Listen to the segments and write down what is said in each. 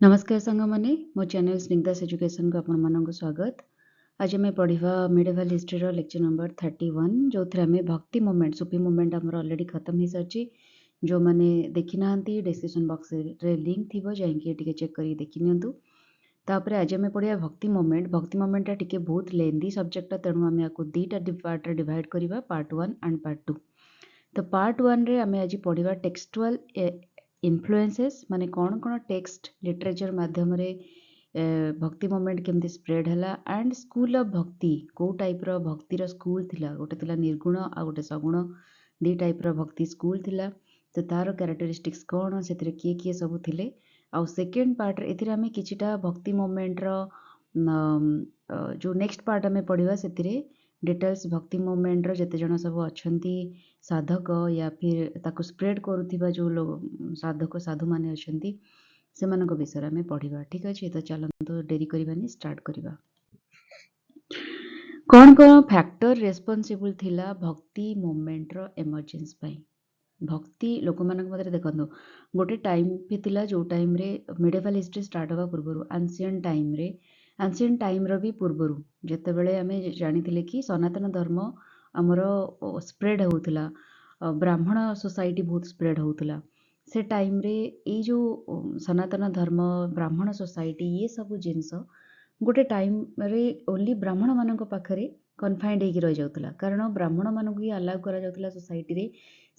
नमस्कार सांगमाने मो channel स्निग्धास education को आपण मानक स्वागत। आज आम पढ़ा मिडिवल हिस्ट्री लेक्चर नंबर 31 जो थे आम भक्ति मोमेंट सुफी मोमेंट आमर ऑलरेडी खत्म हो सारी। जो मैंने देखी ना डिस्क्रिप्शन बॉक्स रे लिंक थी जाइए चेक कर देखी नियंतु। तापर आज आम पढ़ा भक्ति मोमेंटा टिके बहुत लेंदी सब्जेक्ट तेणु आम या दुईटा पार्ट डिवाइड करवा पार्ट 1 एंड पार्ट 2। तो पार्ट 1 रे आम आज पढ़ा टेक्सटुअल इन्फ्लुएंसेस माने कौन कौन टेक्स्ट लिटरेचर माध्यम रे भक्ति मोमेंट केमती स्प्रेड है एंड स्कूल ऑफ भक्ति को टाइप रो भक्तिर स्कूल थिला गोटे थिला निर्गुण आ गोटे सगुण दी टाइप रो भक्ति स्कूल थिला। तो तार कैरेक्टरिस्टिक्स कौन से किए किए सब थिले आ सेकेंड पार्ट रे एथिरे आमे किछिटा भक्ति मोमेंट रो जो नेक्स्ट पार्ट आमे पढ़िबा सेतिरे डिटेल्स भक्ति मोमेंट रो जते जण सब अछंती साधक या फिर ताको स्प्रेड करुथिबा जो लोग साधक साधु माने अछंती सेमानक विषय आमे पढ़िबा। ठीक अछि तो चलंतु डेरी करबानी स्टार्ट करबा। कौन कौन फैक्टर रेस्पॉन्सिबल थिला भक्ति मोमेंट रो इमर्जेंस पई। भक्ति लोक मानक मधे देखंतु गोटे टाइम भी थिला जो टाइम रे मिडिवल हिस्ट्री स्टार्ट होगा पूर्व एंशिएंट टाइम रो भी पूर्व जेते बेले आमे जानिथिले कि सनातन धर्म हमर स्प्रेड होउथला ब्राह्मण सोसाइटी बहुत स्प्रेड होउथला से टाइम रे ए जो सनातन धर्म ब्राह्मण सोसाइटी ये सब जिनस गोटे टाइम रे ओनली ब्राह्मण मानक पाखरे कन्फाइंड होगी रही जाउथला कारण ब्राह्मण मानक ही अलाउ करा जाउथला सोसाइटी रे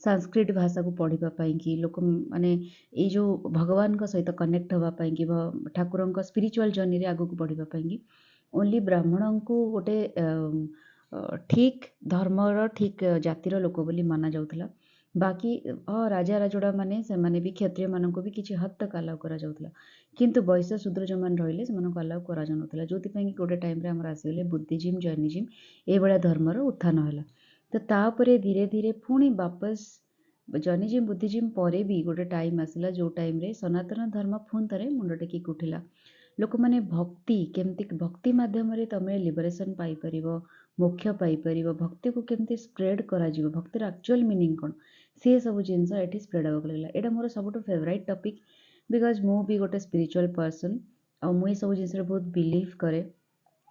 संस्कृत भाषा को पढ़िबा पई कि लोक माने ए जो भगवान का सहित कनेक्ट होबा पई कि ठाकुर का स्पिरिचुअल जर्नी रे आगु को पढ़िबा पई कि ओनली ब्राह्मण को गोटे ठीक धर्मर ठीक जातिर लोक बोली माना जाउथला। बाकी राजा राजोड़ा माने से माने भी क्षत्रिय मानक भी किछि हद तक अलाउ करा जाउथला किंतु वैश्य शूद्र जो मान रहिले से मानक अलाउ करा जाउथला जोति पई कि गोटे टाइम रे हमर आसीले बुद्धिज्म जैनिज्म ए बडा धर्मर उत्थान होला। तो तापरे धीरे धीरे पुणी वापस जैनिज्म बुद्धिज्म परे भी गोटे टाइम आसला जो टाइम रे सनातन धर्म पुणी थे मुंड टेकी उठिला। लोक मैंने भक्ति केमती भक्ति माध्यम रे तमे लिबरेशन पाई परिबो मोक्ष पाई परिबो भक्ति को केमती स्प्रेड करा जिवो भक्तिर एक्चुअल मीनिंग कोन से सब जिनस एठी स्प्रेड होगा लागला। एटा मोर सबटु फेवरेट टॉपिक बिकॉज मु भी गोटे स्पिरिचुअल पर्सन आ मु सब जिनस रे बहुत बिलीव करे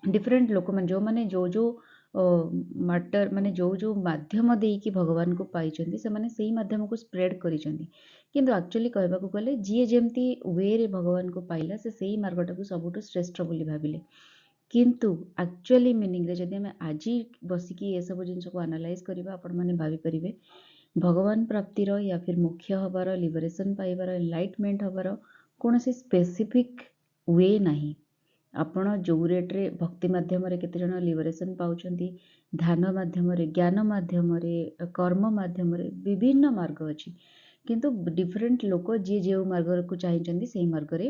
डिफरेंट लोक मान जो माने जो मैटर माने जो माध्यम देकी भगवान को पाई से माने सही माध्यम को स्प्रेड करिसेंती किंतु एक्चुअली कहबा को गले जी जेमती वे रे भगवान को पाइला से सही मार्गटा को सबुठ श्रेष्ठ बोली भाबिले किंतु एक्चुअली मीनिंग रे जदि हमें आज बसिकी ये सब जिनस को एनालाइज करबा आपण माने भाबी परिबे भगवान प्राप्तिर या फिर मोक्ष हबार लिबरेशन पाइबार एनलाइटमेंट हबार कौन से स्पेसिफिक वे नाही। आपण जो रेट्रे भक्ति माध्यम केते जण लिबरेशन पाउछंती ध्यान माध्यम ज्ञान माध्यम कर्म माध्यम विभिन्न मार्ग अछि किंतु डिफरेंट लोक जी जो मार्ग को चाहिए से मार्ग रे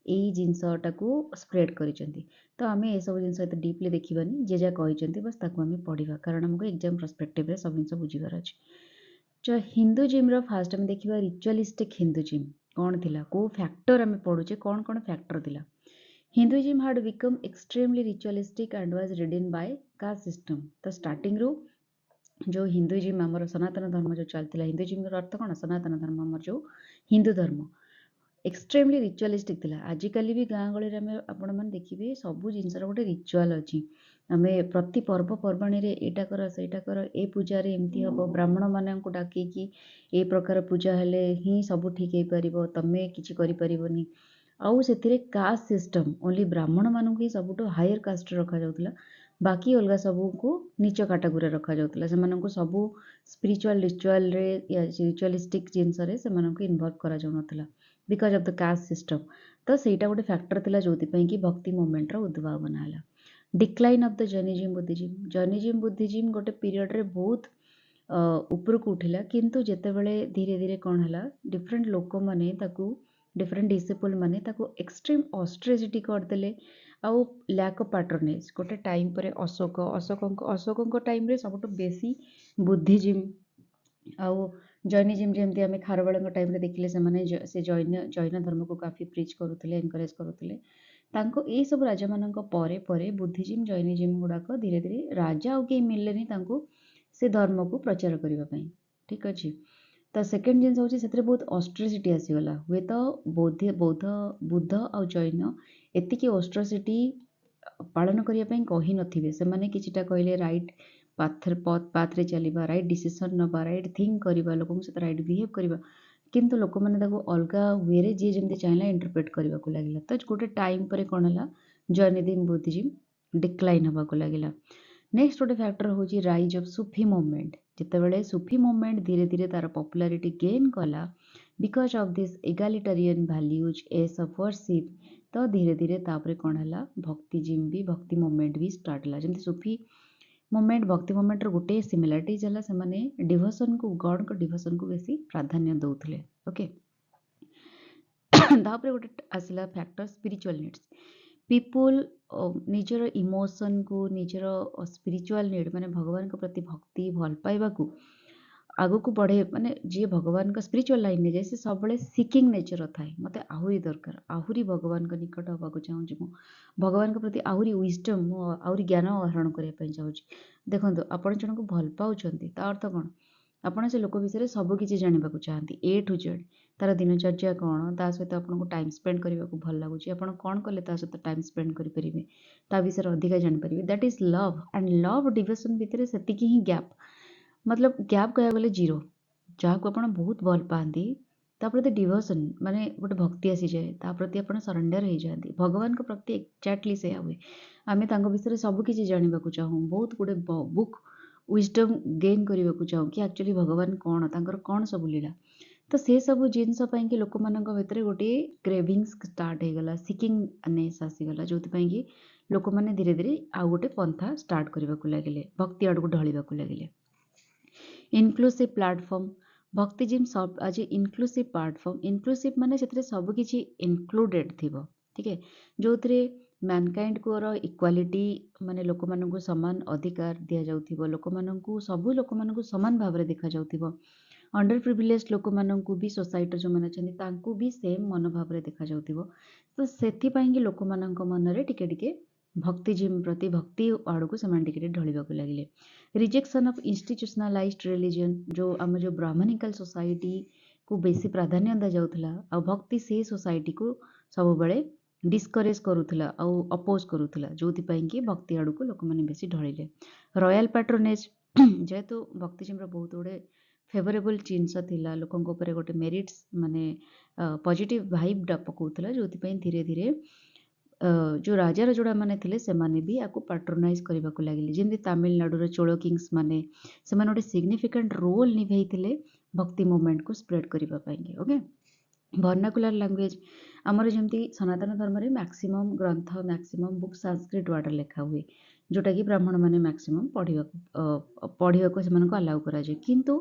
यही जिनसटा को स्प्रेड करिसेंती। तो आम ये सब जिनस एते डीपली देखिबानी जे जा कहिसेंती बस ताको आम पढ़िबा कारण हमको एग्जाम पर्सपेक्टिव रे सब जिनस बुझिबार अछि। जो हिंदुजिम रो फास्ट आम देखिबा रिचुअलिस्टिक हिंदुजिम कौन थिला को फैक्टर आम पढुचे कौन कौन फैक्टर थिला। Hinduism had become extremely ritualistic and was ridden by caste system। तो स्टार्टिंग रू जो हिंदुइज्म आमर सनातन धर्म जो चलता हिंदुइज्म अर्थ कौन सनातन धर्म आमर जो हिंदू धर्म एक्सट्रीमली रिचुअलिस्टिक थिला। आजिकल भी गाँ गहली आम आपण मैंने देखिए सबू जिनसर गोटे रिचुअल अच्छी आम प्रति पर्वपर्वाणी रे एटा कर सेटा कर ए पूजा एमती हम ब्राह्मण मानक डाकिकी ए प्रकार पूजा हेले ही सब ठीक हो पार तमें किसी करें आउ से कास्ट सिस्टम ओनली ब्राह्मण मानक ही सबुठ हायर कास्ट रखा जाउथला बाकी अलग सबू को नीच काटागोरी रखा जाउथला से सबू स्पिरिचुअल रिचुअल रे या रिचुअलिस्टिक जिनस रे से इन्वॉल्व करा जाउ नथला because of the caste system. तो सेटा गोटे फैक्टर थिला जोति पई कि भक्ति मूवमेंट रो उद्भावन होला। Decline of the Jainism Buddhism गोटे पीरियड रे बहुत ऊपर को उठिला किंतु जेतेबेले धीरे धीरे कौन है डिफरेंट लोक माने ताकू डिफरेंट डिसिपल माने ताकू एक्सट्रीम ऑस्ट्रेसिटी करदेले आउ लैक ऑफ पैटर्नेज गोटे टाइम पर अशोक टाइम रे सबुठ बेसी बुद्धिज्म आउ जैनिज्म जमती आम खारवाल टाइम रे देखिले से जैन धर्म को काफी प्रिच करुले एनकरेज करुले ये सब राजा मान परे बुद्धिज्म जैनिज्म गुड़ाक धीरे धीरे राजा आउ कहीं मिलने से धर्म को प्रचार करने। ठीक अच्छे ତ ସେକେଣ୍ଡ ଜିନିଷ ହେଉଛି ସେଥିରେ ବହୁତ ଅଷ୍ଟ୍ରିସିଟି ଆସିଗଲା। ହୁଏତ ବୁଦ୍ଧ ଆଉ ଜୈନ ଏତିକି ଅଷ୍ଟ୍ରିସିଟି ପାଳନ କରିବା ପାଇଁ କହିନଥିବେ। ସେମାନେ କିଛିଟା କହିଲେ ରାଇଟ୍ ପାଥରେ ଚାଲିବା, ରାଇଟ୍ ଡିସିସନ୍ ନେବା, ରାଇଟ୍ ଥିଙ୍କ କରିବା, ଲୋକଙ୍କ ସହିତ ରାଇଟ୍ ବିହେଭ୍ କରିବା, କିନ୍ତୁ ଲୋକମାନେ ତାକୁ ଅଲଗା ୱେରେ ଯିଏ ଯେମିତି ଚାହିଁଲା ଇଣ୍ଟରପ୍ରେଟ୍ କରିବାକୁ ଲାଗିଲା। ତ ଗୋଟେ ଟାଇମ୍ ପରେ କ'ଣ ହେଲା, ଜୈନିଜିମ୍ ବୁଦ୍ଧିଜିମ୍ ଡିକ୍ଲାଇନ୍ ହେବାକୁ ଲାଗିଲା। ନେକ୍ସଟ ଗୋଟେ ଫ୍ୟାକ୍ଟର ହେଉଛି ରାଇଜ୍ ଅଫ୍ ସୁଫି ମୁଭମେଣ୍ଟ। ଯେତେବେଳେ ସୁଫି ମୁଭମେଣ୍ଟ ଧୀରେ ଧୀରେ ତାର ପପୁଲାରିଟି ଗେନ୍ କଲା because of this egalitarian values as of worship, ତ ଧୀରେ ଧୀରେ ତାପରେ କ'ଣ ହେଲା, ଭକ୍ତି ମୁଭମେଣ୍ଟ ବି ଷ୍ଟାର୍ଟ ହେଲା। ଯେମିତି ସୁଫି ମୁଭମେଣ୍ଟ ଭକ୍ତି ମୁଭମେଣ୍ଟର ଗୋଟେ ସିମିଲାରିଟିଜ୍ ହେଲା, ସେମାନେ ଡିଭୋସନକୁ ଗଡ଼ଙ୍କ ଡିଭୋସନକୁ ବେଶୀ ପ୍ରାଧାନ୍ୟ ଦେଉଥିଲେ। ଓକେ, ତାପରେ ଗୋଟେ ଆସିଲା ଫ୍ୟାକ୍ଟର ସ୍ପିରିଚୁଆଲ ନିଡ୍ସ। ପିପୁଲ ନିଜର ଇମୋସନକୁ, ନିଜର ସ୍ପିରିଚୁଆଲ ନିଡ୍ ମାନେ ଭଗବାନଙ୍କ ପ୍ରତି ଭକ୍ତି ଭଲ ପାଇବାକୁ ଆଗକୁ ବଢ଼େ, ମାନେ ଯିଏ ଭଗବାନଙ୍କ ସ୍ପିରିଚୁଆଲ ଲାଇନ୍ରେ ଯାଏ ସେ ସବୁବେଳେ ସିକିଂ ନେଚର ଥାଏ। ମୋତେ ଆହୁରି ଦରକାର, ଆହୁରି ଭଗବାନଙ୍କ ନିକଟ ହେବାକୁ ଚାହୁଁଛି, ମୁଁ ଭଗବାନଙ୍କ ପ୍ରତି ଆହୁରି ୱିଜଡମ୍, ମୁଁ ଆହୁରି ଜ୍ଞାନ ଆହରଣ କରିବା ପାଇଁ ଚାହୁଁଛି। ଦେଖନ୍ତୁ, ଆପଣ ଜଣଙ୍କୁ ଭଲ ପାଉଛନ୍ତି, ତା ଅର୍ଥ କ'ଣ, ଆପଣ ସେ ଲୋକ ବିଷୟରେ ସବୁ କିଛି ଜାଣିବାକୁ ଚାହାନ୍ତି, ଏ ଠୁ ଜେଡ୍। ତାର ଦିନଚର୍ଯ୍ୟା କ'ଣ, ତା ସହିତ ଆପଣଙ୍କୁ ଟାଇମ୍ ସ୍ପେଣ୍ଡ କରିବାକୁ ଭଲ ଲାଗୁଛି, ଆପଣ କ'ଣ କଲେ ତା ସହିତ ଟାଇମ୍ ସ୍ପେଣ୍ଡ କରିପାରିବେ, ତା ବିଷୟରେ ଅଧିକା ଜାଣିପାରିବେ। That is love. And love devotion ଭିତରେ ସେତିକି ହିଁ ଗ୍ୟାପ୍, ମତଲବ ଗ୍ୟାପ୍ କହିବାକୁ ଗଲେ ଜିରୋ। ଯାହାକୁ ଆପଣ ବହୁତ ଭଲ ପାଆନ୍ତି ତା ପ୍ରତି ଡିଭୋସନ୍ ମାନେ ଗୋଟେ ଭକ୍ତି ଆସିଯାଏ, ତା ପ୍ରତି ଆପଣ ସରେଣ୍ଡର ହେଇଯାଆନ୍ତି। ଭଗବାନଙ୍କ ପ୍ରତି ଏକ୍ଜାକ୍ଟଲି ସେଇଆ ହୁଏ। ଆମେ ତାଙ୍କ ବିଷୟରେ ସବୁ କିଛି ଜାଣିବାକୁ ଚାହୁଁ, ବହୁତ ଗୁଡ଼େ ବୁକ୍ ୱିଜଡମ୍ ଗେନ୍ କରିବାକୁ ଚାହୁଁ କି ଆକ୍ଚୁଆଲି ଭଗବାନ କ'ଣ, ତାଙ୍କର କ'ଣ ସବୁ ଲୀଳା। ତ ସେସବୁ ଜିନିଷ ପାଇଁକି ଲୋକମାନଙ୍କ ଭିତରେ ଗୋଟିଏ କ୍ରେଭିଂସ୍ ଷ୍ଟାର୍ଟ ହେଇଗଲା, ସିକିଂନେସ୍ ଆସିଗଲା, ଯେଉଁଥିପାଇଁ କି ଲୋକମାନେ ଧୀରେ ଧୀରେ ଆଉ ଗୋଟେ ପନ୍ଥା ଷ୍ଟାର୍ଟ କରିବାକୁ ଲାଗିଲେ, ଭକ୍ତି ଆଡ଼କୁ ଢଳିବାକୁ ଲାଗିଲେ। ଇନକ୍ଲୁସିଭ୍ ପ୍ଲାଟଫର୍ମ, ଭକ୍ତିଜିମ୍ ଆଜି ଇନକ୍ଲୁସିଭ୍ ପ୍ଲାଟଫର୍ମ। ଇନକ୍ଲୁସିଭ୍ ମାନେ ସେଥିରେ ସବୁକିଛି ଇନକ୍ଲୁଡେଡ୍ ଥିବ, ଠିକ୍ ଅଛି, ଯେଉଁଥିରେ ମ୍ୟାନକାଇଣ୍ଡଙ୍କର ଇକ୍ୱାଲିଟି, ମାନେ ଲୋକମାନଙ୍କୁ ସମାନ ଅଧିକାର ଦିଆଯାଉଥିବ, ସବୁ ଲୋକମାନଙ୍କୁ ସମାନ ଭାବରେ ଦେଖାଯାଉଥିବ। ଅଣ୍ଡର ପ୍ରିଭିଲେଜ୍ ଲୋକମାନଙ୍କୁ ବି, ସୋସାଇଟିର ଯେଉଁମାନେ ଅଛନ୍ତି ତାଙ୍କୁ ବି ସେମ୍ ମନୋଭାବରେ ଦେଖାଯାଉଥିବ। ତ ସେଥିପାଇଁକି ଲୋକମାନଙ୍କ ମନରେ ଟିକେ ଟିକେ ଭକ୍ତିଜିମ୍ ପ୍ରତି, ଭକ୍ତି ଆଡ଼କୁ ସେମାନେ ଟିକେ ଟିକେ ଢଳିବାକୁ ଲାଗିଲେ। ରିଜେକ୍ସନ୍ ଅଫ୍ ଇନଷ୍ଟିଚ୍ୟୁସନାଲାଇଜ୍ଡ ରିଲିଜିଅନ୍, ଯେଉଁ ବ୍ରାହ୍ମଣିକାଲ ସୋସାଇଟିକୁ ବେଶୀ ପ୍ରାଧାନ୍ୟ ଦିଆଯାଉଥିଲା, ଆଉ ଭକ୍ତି ସେଇ ସୋସାଇଟିକୁ ସବୁବେଳେ ଡିସ୍କରେଜ୍ କରୁଥିଲା ଆଉ ଅପୋଜ୍ କରୁଥିଲା, ଯେଉଁଥିପାଇଁକି ଭକ୍ତି ଆଡ଼କୁ ଲୋକମାନେ ବେଶୀ ଢଳିଲେ। ରୟାଲ ପାଟ୍ରୋନେଜ୍, ଯେହେତୁ ଭକ୍ତିଜିମ୍ର ବହୁତ ଗୁଡ଼ିଏ ଫେଭରେବୁଲ୍ ଜିନିଷ ଥିଲା, ଲୋକଙ୍କ ଉପରେ ଗୋଟେ ମେରିଟ୍ସ ମାନେ ପଜିଟିଭ୍ ଭାଇବ୍ଟା ପକାଉଥିଲା, ଯେଉଁଥିପାଇଁ ଧୀରେ ଧୀରେ ଯେଉଁ ରାଜାର ଯୋଡ଼ାମାନେ ଥିଲେ ସେମାନେ ବି ଆକୁ ପାଟ୍ରୋନାଇଜ୍ କରିବାକୁ ଲାଗିଲେ। ଯେମିତି ତାମିଲନାଡ଼ୁର ଚୋଳ କିଙ୍ଗସ୍ ମାନେ, ସେମାନେ ଗୋଟେ ସିଗ୍ନିଫିକାଣ୍ଟ ରୋଲ୍ ନିଭେଇଥିଲେ ଭକ୍ତି ମୁଭମେଣ୍ଟକୁ ସ୍ପ୍ରେଡ୍ କରିବା ପାଇଁକି। ଓକେ, ଭର୍ଣ୍ଣାକୁଲାର ଲାଙ୍ଗୁଏଜ୍, ଆମର ଯେମିତି ସନାତନ ଧର୍ମରେ ମ୍ୟାକ୍ସିମମ୍ ଗ୍ରନ୍ଥ, ମ୍ୟାକ୍ସିମମ୍ ବୁକ୍ ସାଂସ୍କ୍ରିଟ୍ ୱାର୍ଡ଼ରେ ଲେଖା ହୁଏ, ଯେଉଁଟାକି ବ୍ରାହ୍ମଣମାନେ ମ୍ୟାକ୍ସିମମ୍ ପଢ଼ିବାକୁ ସେମାନଙ୍କୁ ଆଲାଉ କରାଯାଏ। କିନ୍ତୁ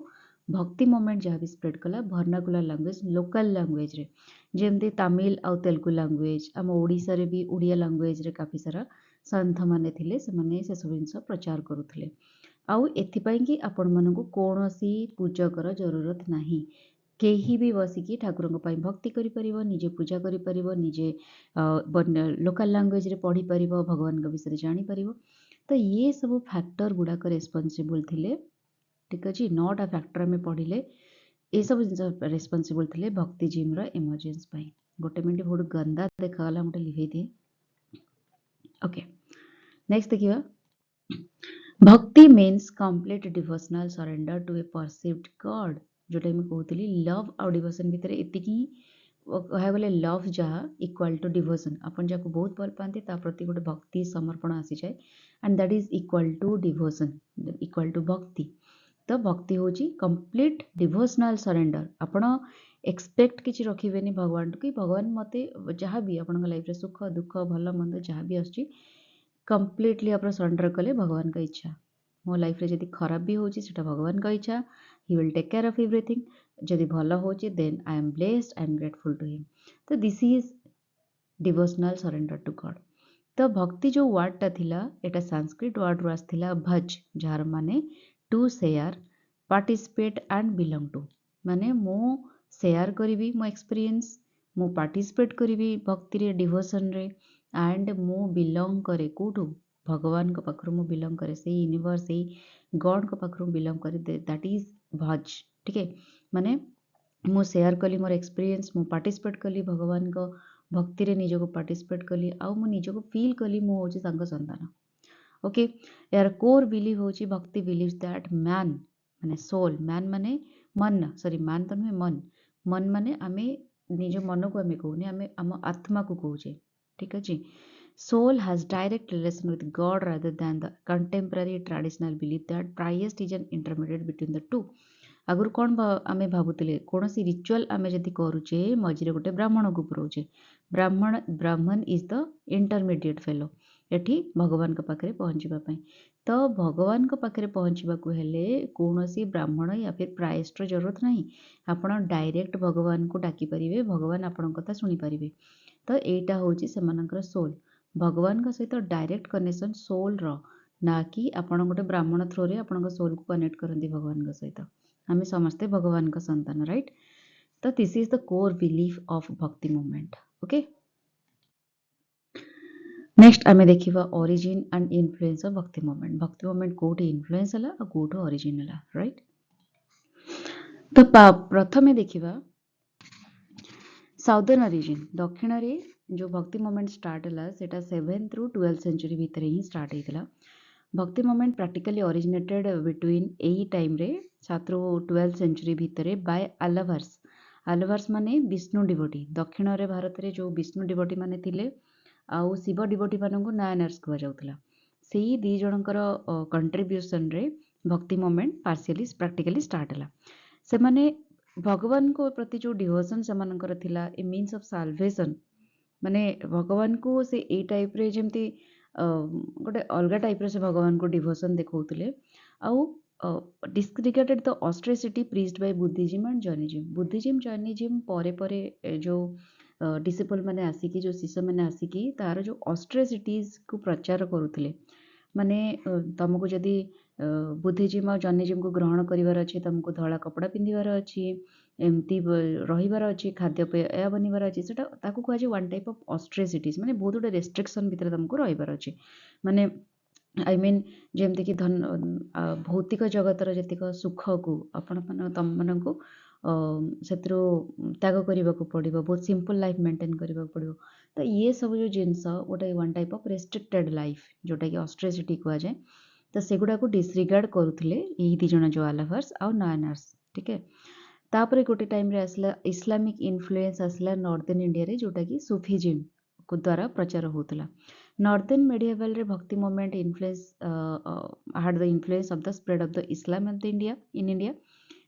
ଭକ୍ତି ମୁଭମେଣ୍ଟ ଯାହା ବି ସ୍ପ୍ରେଡ୍ କଲା ଭର୍ଣ୍ଣାକୁଲାର ଲାଙ୍ଗୁଏଜ୍, ଲୋକାଲ୍ ଲାଙ୍ଗୁଏଜ୍ରେ, ଯେମିତି ତାମିଲ ଆଉ ତେଲୁଗୁ ଲାଙ୍ଗୁଏଜ୍, ଆମ ଓଡ଼ିଶାରେ ବି ଓଡ଼ିଆ ଲାଙ୍ଗୁଏଜ୍ରେ କାଫି ସାରା ସନ୍ଥମାନେ ଥିଲେ, ସେମାନେ ସେସବୁ ଜିନିଷ ପ୍ରଚାର କରୁଥିଲେ। ଆଉ ଏଥିପାଇଁକି ଆପଣମାନଙ୍କୁ କୌଣସି ପୂଜକର ଜରୁରତ ନାହିଁ, କେହି ବି ବସିକି ଠାକୁରଙ୍କ ପାଇଁ ଭକ୍ତି କରିପାରିବ, ନିଜେ ପୂଜା କରିପାରିବ, ନିଜେ ଲୋକାଲ୍ ଲାଙ୍ଗୁଏଜ୍ରେ ପଢ଼ିପାରିବ, ଭଗବାନଙ୍କ ବିଷୟରେ ଜାଣିପାରିବ। ତ ଇଏ ସବୁ ଫ୍ୟାକ୍ଟର ଗୁଡ଼ାକ ରେସ୍ପନ୍ସିବୁଲ୍ ଥିଲେ, ଠିକ୍ ଅଛି। 9ଟା ଫ୍ୟାକ୍ଟର ଆମେ ପଢ଼ିଲେ, ଏସବୁ ଜିନିଷ ରେସ୍ପନ୍ସିବୁଲ୍ ଥିଲେ ଭକ୍ତିଜିମ୍ର ଏମର୍ଜେନ୍ସ ପାଇଁ। ଗୋଟେ ମିନିଟ୍, ବହୁତ ଗନ୍ଦା ଦେଖାଗଲା, ମୁଁ ଟିକେ ଲିଭେଇ ଦିଏ। ଓକେ, ନେକ୍ସଟ ଦେଖିବା। ଭକ୍ତି means complete devotional surrender two ଏ ପରସିଭ୍ଡ ଗଡ୍। ଯେଉଁଟା ମୁଁ କହୁଥିଲି, ଲଭ୍ ଆଉ ଡିଭୋସନ୍ ଭିତରେ ଏତିକି ହିଁ କହିବାକୁ ଗଲେ, ଲଭ୍ ଯାହା ଇକ୍ୱାଲ୍ ଟୁ ଡିଭୋସନ୍, ଆପଣ ଯାହାକୁ ବହୁତ ଭଲ ପାଆନ୍ତି ତା ପ୍ରତି ଗୋଟେ ଭକ୍ତି ସମର୍ପଣ ଆସିଯାଏ, and that is equal to devotion, equal to bhakti. ତ ଭକ୍ତି ହେଉଛି କମ୍ପ୍ଲିଟ୍ ଡିଭୋସନାଲ ସରେଣ୍ଡର। ଆପଣ ଏକ୍ସପେକ୍ଟ କିଛି ରଖିବେନି ଭଗବାନଠୁ କି ଭଗବାନ ମୋତେ ଯାହା ବି ଆପଣଙ୍କ ଲାଇଫ୍ରେ ସୁଖ ଦୁଃଖ ଭଲ ମନ୍ଦ ଯାହା ବି ଆସୁଛି କମ୍ପ୍ଲିଟଲି ଆପଣ ସରେଣ୍ଡର କଲେ ଭଗବାନଙ୍କ ଇଚ୍ଛା। ମୋ ଲାଇଫ୍ରେ ଯଦି ଖରାପ ବି ହେଉଛି ସେଟା ଭଗବାନଙ୍କ ଇଚ୍ଛା, he will take care of everything. ଯଦି ଭଲ ହେଉଛି then I am blessed, I am grateful to him. ତ this is devotional surrender to God. ତ ଭକ୍ତି ଯେଉଁ ୱାର୍ଡ଼ଟା ଥିଲା, ଏଇଟା ସାଂସ୍କ୍ରିଟ୍ ୱାର୍ଡ଼ରୁ ଆସିଥିଲା ଭଜ୍, ଯାହାର ମାନେ to share, participate and belong to. ମାନେ ମୁଁ ସେୟାର କରିବି ମୋ ଏକ୍ସପିରିଏନ୍ସ, ମୁଁ ପାର୍ଟିସିପେଟ୍ କରିବି ଭକ୍ତିରେ, ଡିଭୋସନରେ, ଆଣ୍ଡ ମୁଁ ବିଲଙ୍ଗ କରେ କେଉଁଠୁ, ଭଗବାନଙ୍କ ପାଖରୁ ମୁଁ ବିଲଙ୍ଗ କରେ, ସେଇ ୟୁନିଭର୍ସ, ସେଇ ଗଡ଼ଙ୍କ ପାଖରୁ ବିଲଙ୍ଗ କରେ, ଦ୍ୟାଟ୍ ଇଜ୍ ଭଜ୍। ठीक है माने मु शेयर कली मोर एक्सपीरियंस मु पार्टिसिपेट कली भगवान को भक्ति रे निजको पार्टिसिपेट कली आउ मु निजको फील कली मु होची तांको संतान ओके यार कोर बिलीव होची भक्ति बिलीव्स दैट मैन माने सोल मैन माने मन सॉरी मैन तो नुहे मन मन माने आमे निज मन को आमे कहूनी आमे आम आत्मा को कहूचे ठीक अछि soul has direct relation with God rather than the contemporary traditional belief that Christ is an intermediate between the two. आगुरी कौन आमे भावुतिले कौनसी रिचुअल आमे जदि करूचे मझिरे गोटे ब्राह्मण को पुरौचे ब्राह्मण इज द इंटरमीडिएट फेलो एठी भगवान को पाखरे पहुंचीबा पई तो भगवान को पाखरे पहुंचीबा को हेले कौनसी ब्राह्मण या फिर प्रायश्च जरूरत नहीं आपण डायरेक्ट भगवान को डाकी परिवे भगवान आपण कथा सुनी परिवे तो एटा होची सेमानकर सोल भगवान का सहित डायरेक्ट कनेक्शन सोल रो ना कि आपण गोटे ब्राह्मण थ्रो रे आपण सोल को कनेक्ट करंती भगवान का सहित आम समस्ते भगवान का संतान राइट तो this is the core belief of भक्ति मूवमेंट ओके नेक्स्ट आम देखा ओरिजिन एंड इन्फ्लुएंस ऑफ भक्ति मूवमेंट कोठी इन्फ्लुएंस हला और कोठो ओरिजिन हला राइट तो प्रथमे देखिबा साउदर्न ओरिजिन दक्षिण रे जो भक्ति मूवमेंट स्टार्ट हला सेटा 7th रू 12th सेंचुरी भितर ही स्टार्ट हेतला भक्ति मूवमेंट प्रैक्टिकली ओरिजिनेटेड बिटवीन एही टाइम रे 7th रू 12th सेंचुरी भितर बाय आलवर्स माने विष्णु डिवोटी दक्षिण रे भारत रे जो विष्णु डिवोटी माने थिले आउ शिव डिवोटी माननको नायनर्स कुआ जाउतला सेही दी जनकर कंट्रीब्यूशन रे भक्ति मूवमेंट पार्शियली प्रैक्टिकली स्टार्ट हला से माने भगवान को प्रति जो डिवोशन से मानकर थिला ए मीन्स ऑफ साल्वेशन माने भगवान को से ए टाइप रे जेमती गोटे अलगा टाइप रे से भगवान को डिवोशन देखौतले आउ disregarded the austerity preached by Buddhism and Jainism परे परे जो डिसिपल माने आसिकी जो शिष्य माने आसिकी तार जो ऑस्ट्रेसिटीज को प्रचार करुतले माने तुमको जदि बुद्धिज्म और जर्निज्म को ग्रहण करिवार अछि तुमको धला कपड़ा पिंधिवार अछि एमती रहिवार अछि खाद्यपेय या बनिवार अछि सेटा ताकू कहै छै वन टाइप ऑफ ऑस्ट्रेसिटीज माने बहुत गुडे रेस्ट्रिक्शन भितर तुमको रहिवार अछि माने आई मीन जेमती कि धन भौतिक जगतर जतिक सुख को आपण तुम मानको ସେଥିରୁ ତ୍ୟାଗ କରିବାକୁ ପଡ଼ିବ ବହୁତ ସିମ୍ପଲ୍ ଲାଇଫ୍ ମେଣ୍ଟେନ୍ କରିବାକୁ ପଡ଼ିବ ତ ଇଏ ସବୁ ଯେଉଁ ଜିନିଷ ଗୋଟେ one type of restricted life ଯେଉଁଟାକି ଅଷ୍ଟ୍ରେସିଟି କୁହାଯାଏ ତ ସେଗୁଡ଼ାକୁ ଡିସରିଗାର୍ଡ କରୁଥିଲେ ଏହି ଦୁଇ ଜଣ ଯେଉଁ ଆଲାଭର୍ସ ଆଉ ନାୟନାର୍ସ ଠିକ୍ ତାପରେ ଗୋଟେ ଟାଇମ୍ରେ ଆସିଲା ଇସଲାମିକ୍ ଇନଫ୍ଲୁଏନ୍ସ ଆସିଲା ନର୍ଦର୍ନ ଇଣ୍ଡିଆରେ ଯେଉଁଟାକି ସୁଫିଜିମ୍ ଦ୍ୱାରା ପ୍ରଚାର ହେଉଥିଲା ନର୍ଦର୍ନ ମେଡିଏଭାଲରେ ଭକ୍ତି movement influence had the influence of the spread of the Islam in India.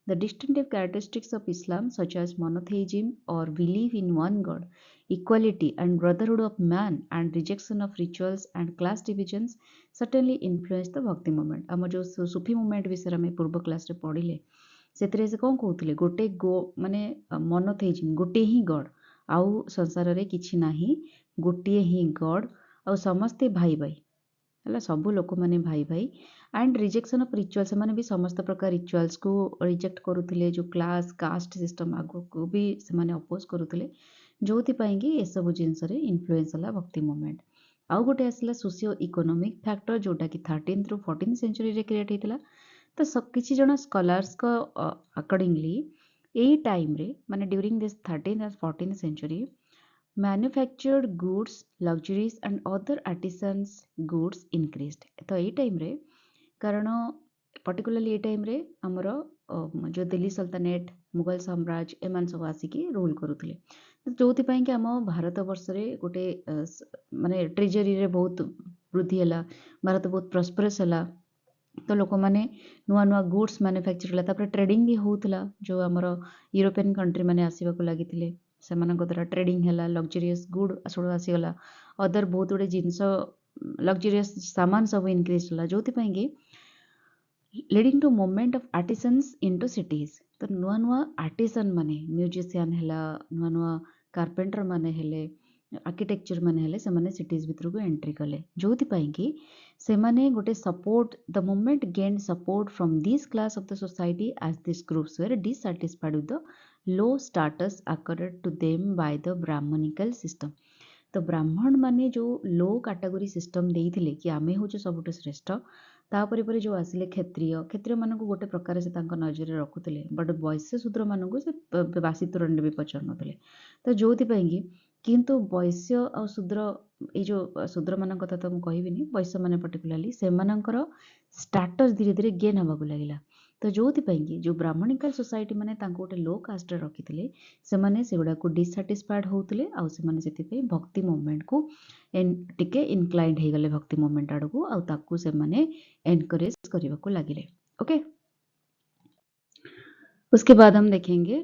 The distinctive characteristics of Islam, such as monotheism or belief in one God, equality and brotherhood of man, and rejection of rituals and class divisions, certainly influenced the Bhakti movement. आम जो सुफी movement विषय आम पूर्व class रे पढ़िले से कौन कहते गोटे गो माने मोनोथेइज्म गोटे ही गॉड आउ संसार रे किछि नाही गोटे ही गॉड आउ समस्ते भाई भाई है सबू लोक मैंने भाई भाई एंड रिजेक्शन ऑफ रिचुअल से भी समस्त प्रकार रिचुअल्स को रिजेक्ट करुले जो क्लास कास्ट सिस्टम आगो को भी से अपोज करुले जो कि ये सब जिनस इन्फ्लुएंस है भक्ति मूवमेंट आउ गोटे आसला सोशियो इकोनोमिक फैक्टर जोटा कि 13th रू 14th सेंचुरी रे क्रिएट होता तो किसी जन स्कॉलर्स को अकॉर्डिंगली यही टाइम रे माने during this 13th and 14th century manufactured goods luxuries and other artisans goods increased तो यही टाइम रे कारण पर्टिकुलरली ये टाइम रे हमर जो दिल्ली सल्तनेट मुगल साम्राज्य एमान सब आसिकी रूल करुले जो कि आम भारत वर्ष रे गोटे माने ट्रेजरी रे बहुत वृद्धि है भारत बहुत प्रस्परस है तो लोक मैंने नुआ नुआ गुड्स मैन्युफैक्चर है ट्रेडिंग भी होता जो आमर यूरोपियन कंट्री मैंने आसवाक लगी से द्वारा ट्रेडिंग है लग्जरीयस गुड सब आसीगला अदर बहुत गुड़े जिनस लग्जरीयस सामान सब इनक्रीज है जो कि leading to movement of artisans into cities तो नुआ नुआ आर्टिसन माने म्यूजिशियन है नुआ नुआ कारपेंटर माने हेले आर्किटेक्चर माने हेले से माने सिटीज भितर को एंट्री कले जो कि से माने गोटे support the movement gain support from this class of the society as this groups were dissatisfied with the low status accorded to them by the Brahmanical system तो ब्राह्मण माने जो लो कैटेगरी सिस्टम देइथिले कि आमे होचे सबुठ श्रेष्ठ ତାପରେ ପରେ ଯେଉଁ ଆସିଲେ କ୍ଷତ୍ରିୟମାନଙ୍କୁ ଗୋଟେ ପ୍ରକାର ସେ ତାଙ୍କ ନଜରରେ ରଖୁଥିଲେ, ବଟ୍ ବୈଶ୍ୟ ଶୂଦ୍ରମାନଙ୍କୁ ସେ ବାସି ତୋରଣରେ ବି ପଚାରୁନଥିଲେ। ତ ଯୋଉଥିପାଇଁ କି କିନ୍ତୁ ବୈଶ୍ୟ ଆଉ ଶୂଦ୍ର, ଏଇ ଯେଉଁ ଶୂଦ୍ରମାନଙ୍କ କଥା ତ ମୁଁ କହିବିନି, ବୈଶ୍ୟମାନେ ପର୍ଟିକୁଲାରଲି ସେମାନଙ୍କର ଷ୍ଟାଟସ୍ ଧୀରେ ଧୀରେ ଗେନ୍ ହେବାକୁ ଲାଗିଲା। ତ ଯୋଉଥିପାଇଁ କି ଯେଉଁ ବ୍ରାହ୍ମଣିକାଲ ସୋସାଇଟି ମାନେ ତାଙ୍କୁ ଗୋଟେ ଲୋ କାଷ୍ଟରେ ରଖିଥିଲେ, ସେମାନେ ସେଗୁଡ଼ାକୁ ଡିସାଟିସ୍ଫାଏଡ୍ ହେଉଥିଲେ, ଆଉ ସେମାନେ ସେଥିପାଇଁ ଭକ୍ତି ମୁଭମେଣ୍ଟକୁ ଟିକେ ଇନକ୍ଲାଇଣ୍ଡ ହେଇଗଲେ ଭକ୍ତି ମୁଭମେଣ୍ଟ ଆଡ଼କୁ, ଆଉ ତାକୁ ସେମାନେ एनकरेज କରିବାକୁ ଲାଗିଲେ। ओके, उसके बाद हम देखेंगे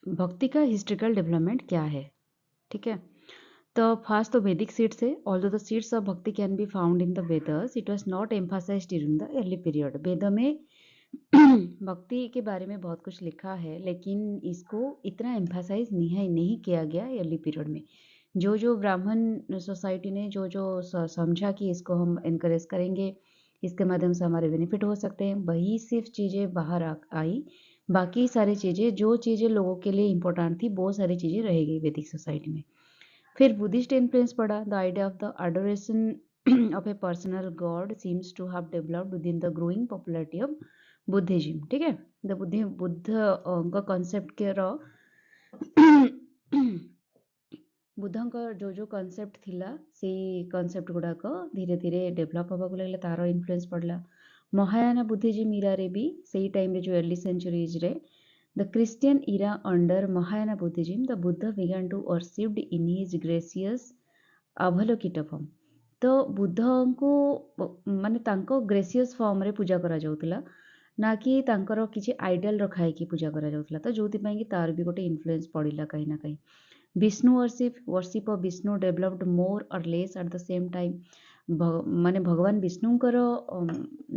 भक्ति का हिस्ट्रिकल डेवलपमेंट क्या है। ठीक है, तो फर्स्ट तो वैदिक सीड्स है। Although the seeds of bhakti can be found in the Vedas, it was not emphasised during the early period. Veda में भक्ति के बारे में बहुत कुछ लिखा है, लेकिन इसको इतना एम्फासाइज नहीं किया गया अर्ली पीरियड में। जो ब्राह्मण सोसाइटी ने जो समझा कि इसको हम इनकरेज करेंगे, इसके माध्यम से हमारे बेनिफिट हो सकते हैं, वही सिर्फ चीज़ें बाहर आई। बाकी सारी चीज़ें, जो चीज़ें लोगों के लिए इम्पोर्टेंट थी, बहुत सारी चीज़ें रह गई वैदिक सोसाइटी में। फिर बुद्धिस्ट इन्फ्लुएंस पड़ा। The idea of the adoration of a personal god seems to have developed within the growing popularity of Buddhism. ठीक है, द बुद्ध का कॉन्सेप्ट के बुद्धଙ୍କ जो कॉन्सेप्ट थिला, से कॉन्सेप्ट गुड़ाक धीरे धीरे डेभलप होगा लगे, तार इन्फ्लुएंस पड़ला। महायान बुद्धिज्म इरा रे भी सही टाइम रे जो अर्ली सेंचुरीज रे the Christian era under Mahayana Buddhism the Buddha began to worshipped in his gracious Avalokita form. तो बुद्ध को माने तांको ग्रेसियस फॉर्म रे पूजा करा जाउतला, ना कि तांकर किछि आइडियल रखाई की पूजा करा जाउतला। तो जोति पई कि तार भी गोटे इन्फ्लुएंस पड़िला कहीं ना कहीं। Vishnu worship of Vishnu developed more or less at the same time. माने भगवान विष्णुଙ୍କର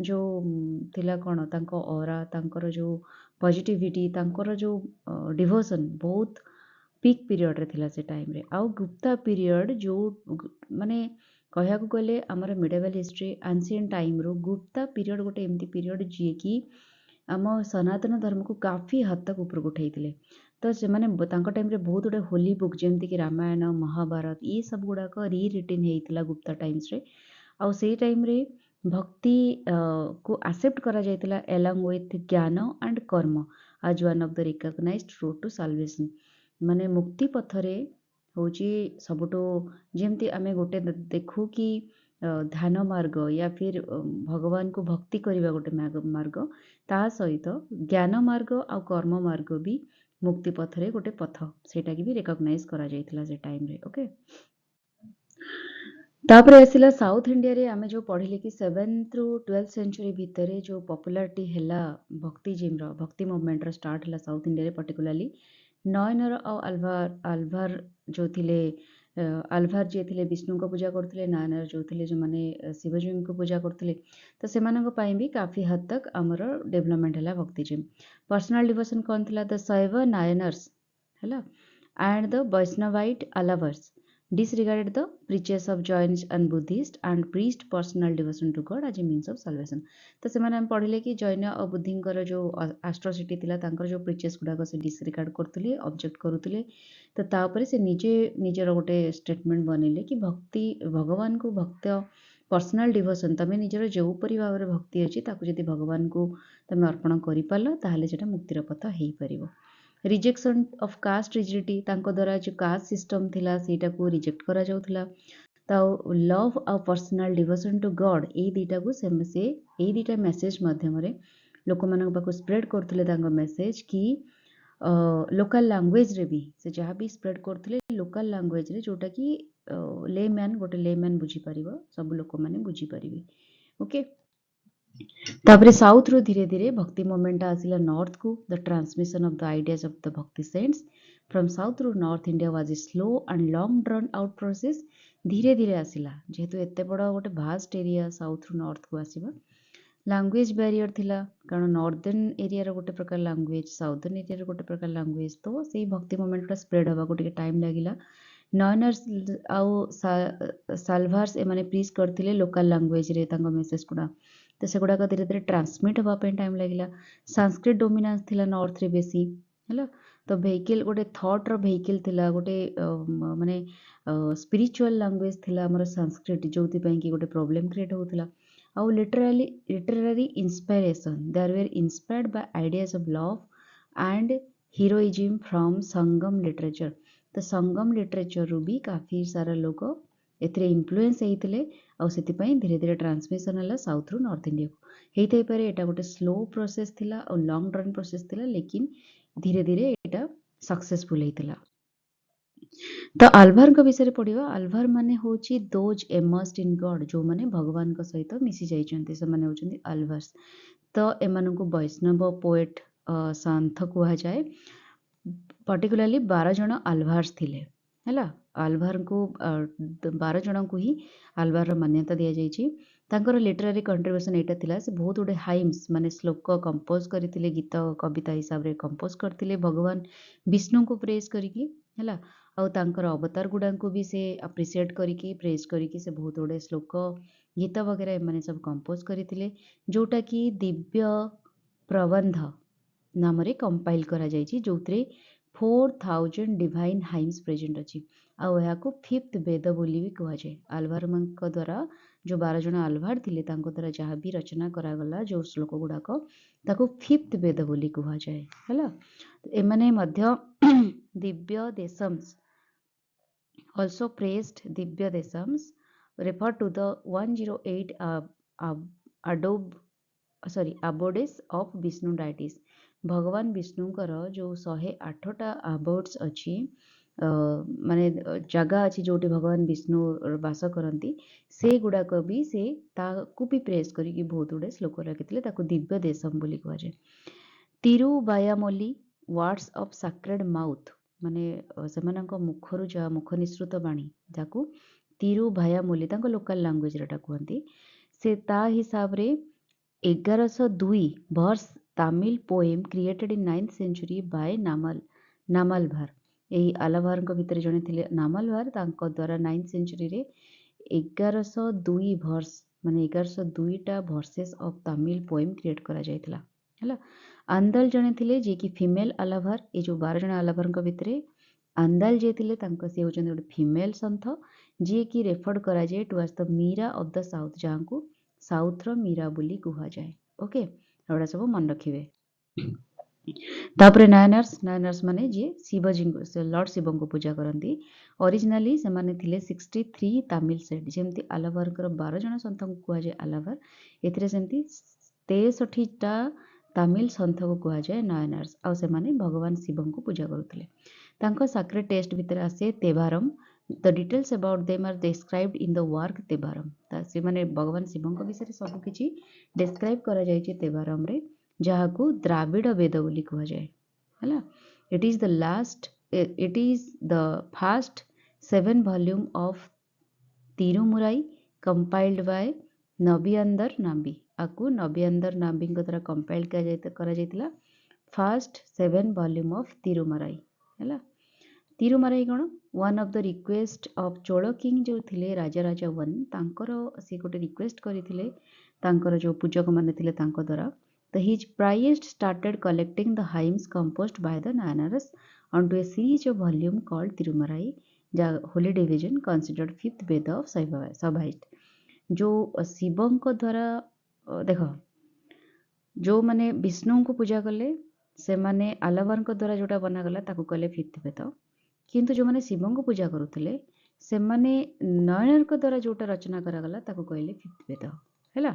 जो थिला कौन तांको ऑरा, तांकर जो पॉजिटिविटी, तांकर जो डिवोशन बहुत पीक पीरियड रे थिला से टाइम रे। आउ गुप्ता पीरियड जो माने कहया को गले हमर मिडिवल हिस्ट्री एंशिएंट टाइम रो गुप्ता पीरियड गोटे एमती पीरियड जे कि आम सनातन धर्म को काफ़ी हद तक ऊपर उठाई। तो से टाइम रे बहुत गुटे होली बुक जमती कि रामायण, महाभारत, ये सब गुड़ाक रिरिटिन होता गुप्ता टाइम्स रे। आउ से टाइम रे भक्ति को एक्सेप्ट करा जायतिला along with gyan and karma as one of the recognised road to salvation. माने मुक्ति पथरे होची सबुठो जेमती आमे गोटे देखू कि ध्यान मार्ग या फिर भगवान को भक्ति करने गोटे मार्ग, ता सहित ज्ञान मार्ग आ कर्म मार्ग भी मुक्ति पथरे गोटे पथ, सेटा की भी रिकॉग्नाइज करा जायतिला से टाइम रे। ओके, तापर आसिला साउथ इंडिया रे आमे जो पढ़िले कि 7th ରୁ 12th सेंचुरी भितर जो पॉपुलैरिटी हैला भक्तिजिम रो, भक्ति मूवमेंट रो स्टार्ट हैला साउथ इंडिया रे पर्टिकुलरली। नयनर और आल्भार जो थिले, आल्भार जे थिले विष्णु को पूजा करथिले, नायनर जो थिले जो माने शिवजी को पूजा करथिले। तो सेमानक पई भी काफी हद तक हमर डेवलपमेंट हैला भक्तिजिम। पर्सनल डिवोशन कोन थिला? द शैव नायनर्स हैला and the Vaishnavite Alvars disregarded the preachers of Jains and Buddhist and preached personal devotion to God as a means of salvation। तो से हम पढ़िले कि जैन और बुद्धिंकर जो एस्ट्रोसिटी थिला तांकर जो प्रिचेस गुड़ाक से डिसरिगार्ड करथिले, ऑब्जेक्ट करुथिले। तो तापर से निजे निजर गोटे स्टेटमेंट बनइले कि भक्ति भगवान को भक्त पर्सनल डिवोशन तमें निजर जो परि भाव भक्ति अछि ताकू जदि भगवान को तमें अर्पण करि पारल ताहले सेटा मुक्तिर पथ हेई परिबो। रिजेक्शन ऑफ कास्ट रिजिडिटी तांको द्वारा जो कास्ट सिस्टम थिला सेटा को रिजेक्ट करा जाउथला। तो लव और पर्सनल डिवोशन टू गॉड ए दीटा को से ए दीटा मेसेज माध्यम रे लोक मानक पाको स्प्रेड करथिले तांको मेसेज कि लोकल लैंग्वेज रे भी से जहाँ भी स्प्रेड करथिले लोकल लैंग्वेज रे जोटा कि लेमैन गोटे लेमैन बुझी परिबो, सब लोक माने बुझी परिबे। ओके, तापरे साउथ रो धीरे धीरे भक्ति मूवमेंट आसिला नॉर्थ को। The transmission of the ideas of the भक्ति सेंट्स फ्रॉम साउथ रू north India was a slow and long drawn out process. धीरे धीरे आसिला जेहेतु एते बड़ा गोटे भास्ट एरिया साउथ रू नॉर्थ को आसीबा। लैंग्वेज बैरियर थिला, कारण नॉर्दर्न एरिया रो गोटे प्रकार लैंग्वेज, साउदर्न एरिया रो गोटे प्रकार लैंग्वेज। तो सेही भक्ति मूवमेंट स्प्रेड होगा गोटे टाइम लागिला। नॉनर्स आउ साल्भार्स एमाने प्रीच करथिले लोकल लैंग्वेज रे तांको मेसेज गुडा। तो से गुड़ाक धीरे धीरे ट्रांसमिट होगा टाइम लगिला। संस्कृत डोमिनेंस थिला नॉर्थ रे बेसी हैला। तो वेहिकल गोटे थॉट रो वेहिकल थिला, गोटे माने स्पिरिचुअल लैंग्वेज थिला हमर संस्कृत, जोति पई कि गोटे प्रॉब्लम क्रिएट होउथिला। ଆଉ literary inspiration, they were inspired by ideas of love and heroism from Sangam literature। तो संगम literature ରୁ भी काफी सारा लोग एथिरे इन्फ्लुएंस ହେଇଥିଲେ ଆଉ ସେଥିପାଇଁ धीरे धीरे ट्रांसमिशन ହେଲା साउथ ରୁ नॉर्थ इंडिया को। ହେଇଥାଇ ପାରେ ଏटा ଗୋଟେ ସ୍ଲୋ प्रोसेस थिला और लॉन्ग रन प्रोसेस थिला, लेकिन धीरे धीरे एटा सक्सेसफुल ହେଇଥିଲା। तो आल्भार विषय पढ़िबा। आल्भार माने होची दोज एमर्स्ड इन गॉड, जो माने भगवान को सहित मिसी जाइछन्ति, से माने होचन्ति आल्भार्स। तो एमानंकु वैष्णव पोएट संत कुहा जाए। पर्टिकुलरली 12 जण आल्भार्स थिले हैला। आल्भार को 12 जण को ही आल्भार मान्यता दिया जाइछि। तांकर लिटरेरी कंट्रीब्यूशन एटा थिला, से बहुत गुडे हाइम्स माने श्लोक कंपोज करथिले, गीत कविता हिसाब रे कंपोज करथिले भगवान विष्णु को प्रेज करिकि हैला। ଆଉ ତାଙ୍କର ଅବତାର ଗୁଡ଼ାଙ୍କୁ ବି ସେ ଆପ୍ରିସିଏଟ୍ କରିକି ପ୍ରେଜ୍ କରିକି ସେ ବହୁତ ଗୁଡ଼େ ଶ୍ଲୋକ ଗୀତ ବଗେରା ଏମାନେ ସବୁ କମ୍ପୋଜ କରିଥିଲେ, ଯେଉଁଟାକି ଦିବ୍ୟ ପ୍ରବନ୍ଧ ନାମରେ କମ୍ପାଇଲ୍ କରାଯାଇଛି, ଯେଉଁଥିରେ 4000 ଡିଭାଇନ୍ ହାଇମ୍ସ ପ୍ରେଜେଣ୍ଟ ଅଛି। ଆଉ ଏହାକୁ ଫିଫ୍ଥ ବେଦ ବୋଲି ବି କୁହାଯାଏ। ଆଲ୍ଭାରଙ୍କ ଦ୍ୱାରା ଯେଉଁ 12 ଜଣ ଆଲ୍ଭାର ଥିଲେ ତାଙ୍କ ଦ୍ୱାରା ଯାହା ବି ରଚନା କରାଗଲା ଯେଉଁ ଶ୍ଲୋକ ଗୁଡ଼ାକ, ତାକୁ ଫିଫ୍ଥ ବେଦ ବୋଲି କୁହାଯାଏ ହେଲା। ଏମାନେ ମଧ୍ୟ ଦିବ୍ୟ ଦେଶମ୍ସ also praised Divya Desams, refer to the 108 abodes of Vishnu deities। भगवान विष्णुଙ୍କର जो 108टा abodes अछि, माने जगह अछि जोटी भगवान विष्णु वास करती, से गुड़ाक भी से ताकू भी प्रेस करिकी बहुत गुड़े श्लोक रखिथिले, ताकू दिव्य देशम बोली कुहाଯାଏ। तिरुवायामोली वर्ड्स ऑफ सैक्रेड माउथ, माने सेमानंक मुखरु जा मुख निसृत बाणी जाकू तिरुभायामोली तांको लोकल लैंग्वेज रेटा कहती। से ता हिसाब रे 1102 verse Tamil poem created in 9th century by Nammalvar. यही आलभार भितर जड़े थे नामलभार, तांको द्वारा 9th सेंचुरी रे 1102 वर्स माने 1102टा verses of Tamil poem create करा जायतिला हैला। आंदल जड़े थे जे कि फीमेल आलाभार। ये जो 12 जन आलाभार भितर आंदाल जे थे सी होते गोटे फीमेल सन्थ, जी कि रेफर्ड करा जाए towards the Meera of the south, जहाँ को साउथ रो मीरा बोली कुहा जाए। ओके, एवढा सब मन रखिबे। तापरे नायनर्स माने जे शिवजी लॉर्ड शिव को पूजा करती। ओरिजिनली से माने थिले 63 तमिल सेट, जेमती आलाभार 12 जन सन्थ को कुहा जाए आलाभार, एथिरे सेमती 63टा तमिल सन्थ को कुहा जाए नायनर्स। आउ से माने भगवान शिव को पूजा करुथिले। तांको सैक्रेड टेक्स्ट भितर आसे Tevaram. The details about them are described in the work Tevaram. से माने भगवान शिव विषय सब किछि डिस्क्राइब करा जायछि तेभारम रे, जहाकू द्राविड़ वेद बोली कुहा जाए हैला। It is the first 7 volume of Tirumurai compiled by Nambiyandar Nambi. आकु नबियांदर नाम्बी द्वारा कंपाइल करा जायतिला फर्स्ट 7 वॉल्यूम ऑफ तिरुमराई हैला। तिरुमराई कौन one of the request of Chola king जो थिले राजा 1, तांकर से गोटे रिक्वेस्ट करथिले तांकर जो पूजक माने थिले तांको द्वारा। तो his priest started collecting the hymns composed by the Nayanars onto a series of volume called Tirumurai, जा holy division considered fifth Veda of Shaivite. जो शिवଙ୍କ द्वारा देख जो माने विष्णु को पूजा कले से माने आलाभार द्वारा जोटा बनागला ताकू कहले फिफ्थ वेद, किंतु जो माने शिव को पूजा करुले से माने नयनर द्वारा जोटा रचना करागला ताकू कहले फिफ्थ वेद हैला।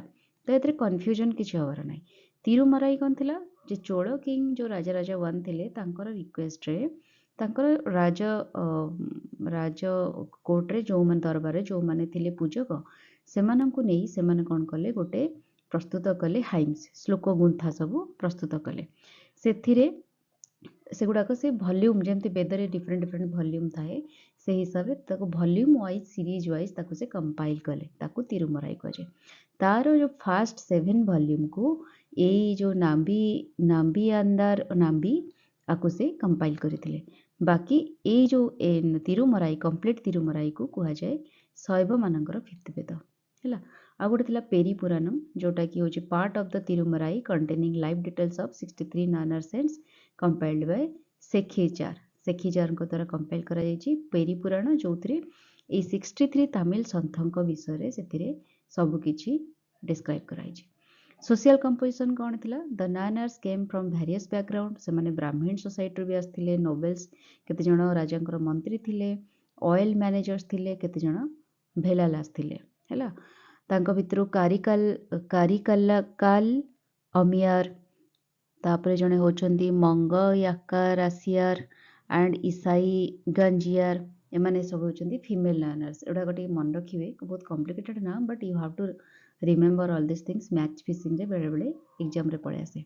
तो एतरे कन्फ्यूजन किछि हबार नै। तिरुमराई कौन थिला जे चोल किंग जो राजा 1 थिले तांकर रिक्वेस्ट रे तांकर राज कोर्ट रे जो मन दरबार जो माने थिले पूजक से माननकु नेई से माने कोन कले गोटे प्रस्तुत कले हाइम्स श्लोक गुंथा सब प्रस्तुत कले। सेथिरे से गुड़ाक से वॉल्यूम जेमती बेदरे डिफरेंट वॉल्यूम थाए से हिसाब से ताको वॉल्यूम वाइज सीरीज वाइज ताको से कंपाइल कले, ताको तिरुमराई कहे। तार जो फर्स्ट 7 वॉल्यूम को ये जो नाम्बी आकु से कंपाइल करथिले। बाकी ये जो तिरुमराई कंप्लीट तिरुमराई को कुहा जाए शैव मानकर फिफ्थ वेद हैला। आ गोटे थिला पेरी पुराणम, जोटा कि होची part of the Tirumurai containing live details of 63 Nayanar saints compiled by Sekkizhar द्वारा कंपाइल करा जायछि पेरी पुराण, जो 63 तमिल सन्थों विषय से सब किछि डिस्क्राइब कराई। सोशल कंपोजिशन कौन थिला? The Nayanars came from various background, से माने ब्राह्मण सोसाइटी भी आसथिले, नोबेल्स केते जण राजांकर मंत्री थिले, ऑयल मैनेजर्स थिले, केते जण भेलालास थिले हैला। तांको भितरु कारिकाल अमियार, तापरे जणे होचंती मंग याकारासियार एंड इसाई गंजियार, एमाने सब होचंती फीमेल लर्नर्स। एडा गोटे मन रखिबे, बहुत कॉम्प्लिकेटेड ना, but you have to remember all this things. Match फिशिंग रे बेले बेले एग्जाम रे पड़े आसे।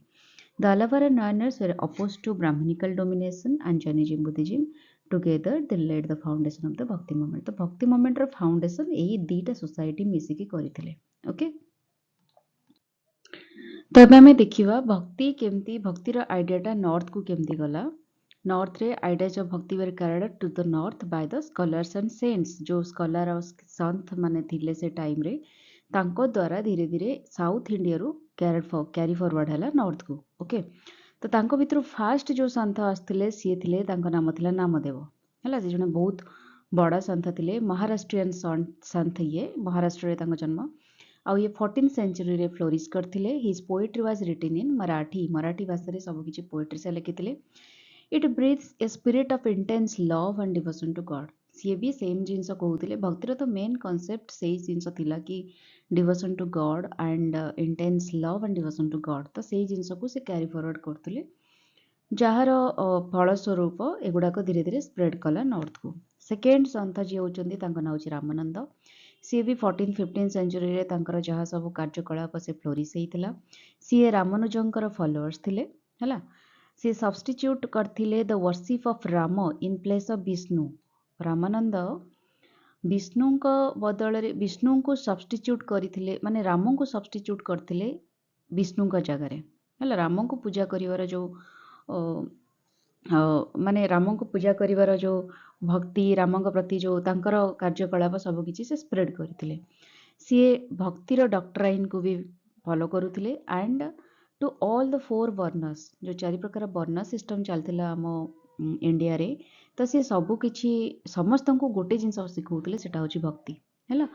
The Alvars learners were opposed to Brahmanical domination and Jainism Buddhism, together they laid the foundation of the bhakti movement. तो भक्ति मूवमेंट रो फाउंडेशन एही दीटा सोसाइटी मिसिकी करिथिले। ओके, तो अब आम देखा भक्ति केमती, भक्तिर आइडियाटा नॉर्थ को केमती गला। नॉर्थ रे ideas of bhakti were carried to the north by the scholars and saints, जो स्कॉलर और संत माने थिले से टाइम रे, तांको द्वारा धीरे धीरे साउथ इंडिया रु कैरी फॉरवर्ड हैला नॉर्थ को। ओके, तो तांको भितर फास्ट जो संत आसथिले सी थिले, तांको नाम थिला नामदेव हैला। से जने बहुत बड़ा संत थिले, महाराष्ट्रियन संत, ये महाराष्ट्र रे तांको जन्म। आउ ये 14th सेंचुरी रे फ्लोरिश करथिले। His poetry was written in Marathi भाषा रे सब किछि पोएट्री से लिखिथिले। It breathes a spirit of intense love and devotion to God. सी भी सेम जिनस कहउथिले, भक्तिर तो मेन कांसेप्ट सेही जिनस थिला कि devotion to God and intense love and devotion to God. तो सेही जिनस को से कैरी फॉरवर्ड करथिले, जार फल स्वरूप एगुड़ाक धीरे धीरे स्प्रेड कला नॉर्थ को। सेकेंड संत जी होचंदी, तांको नाम होची रामानंद। सी भी 14th-15th सेंचुरी रे तांकर जहाँ सब कार्यकलाप से फ्लोरिश होइतिला। सी रामानुजंकर फॉलोअर्स थिले हैला। सी सब्स्टिट्यूट करथिले the worship of Ram in place of Vishnu. Ramanand Vishnu बदल रे विष्णु को सब्स्टिट्यूट करथिले, माने राम को सब्स्टिट्यूट करथिले विष्णु का जगह रे हैला। राम को पूजा करिवार जो माने राम को पूजा करिवार जो भक्ति, राम प्रति जो तांकर कार्यकलाप सब किछि से स्प्रेड करथिले। सी भक्तिर डॉक्ट्राइन को भी फॉलो करुथिले and to all the 4 varnas, जो 4 प्रकार वर्ण सिस्टम चलथिला हम इंडिया रे, तो सी सब किछि समस्त को गोटे जिंस सिखौथिले, सेटा होची भक्ति हैला।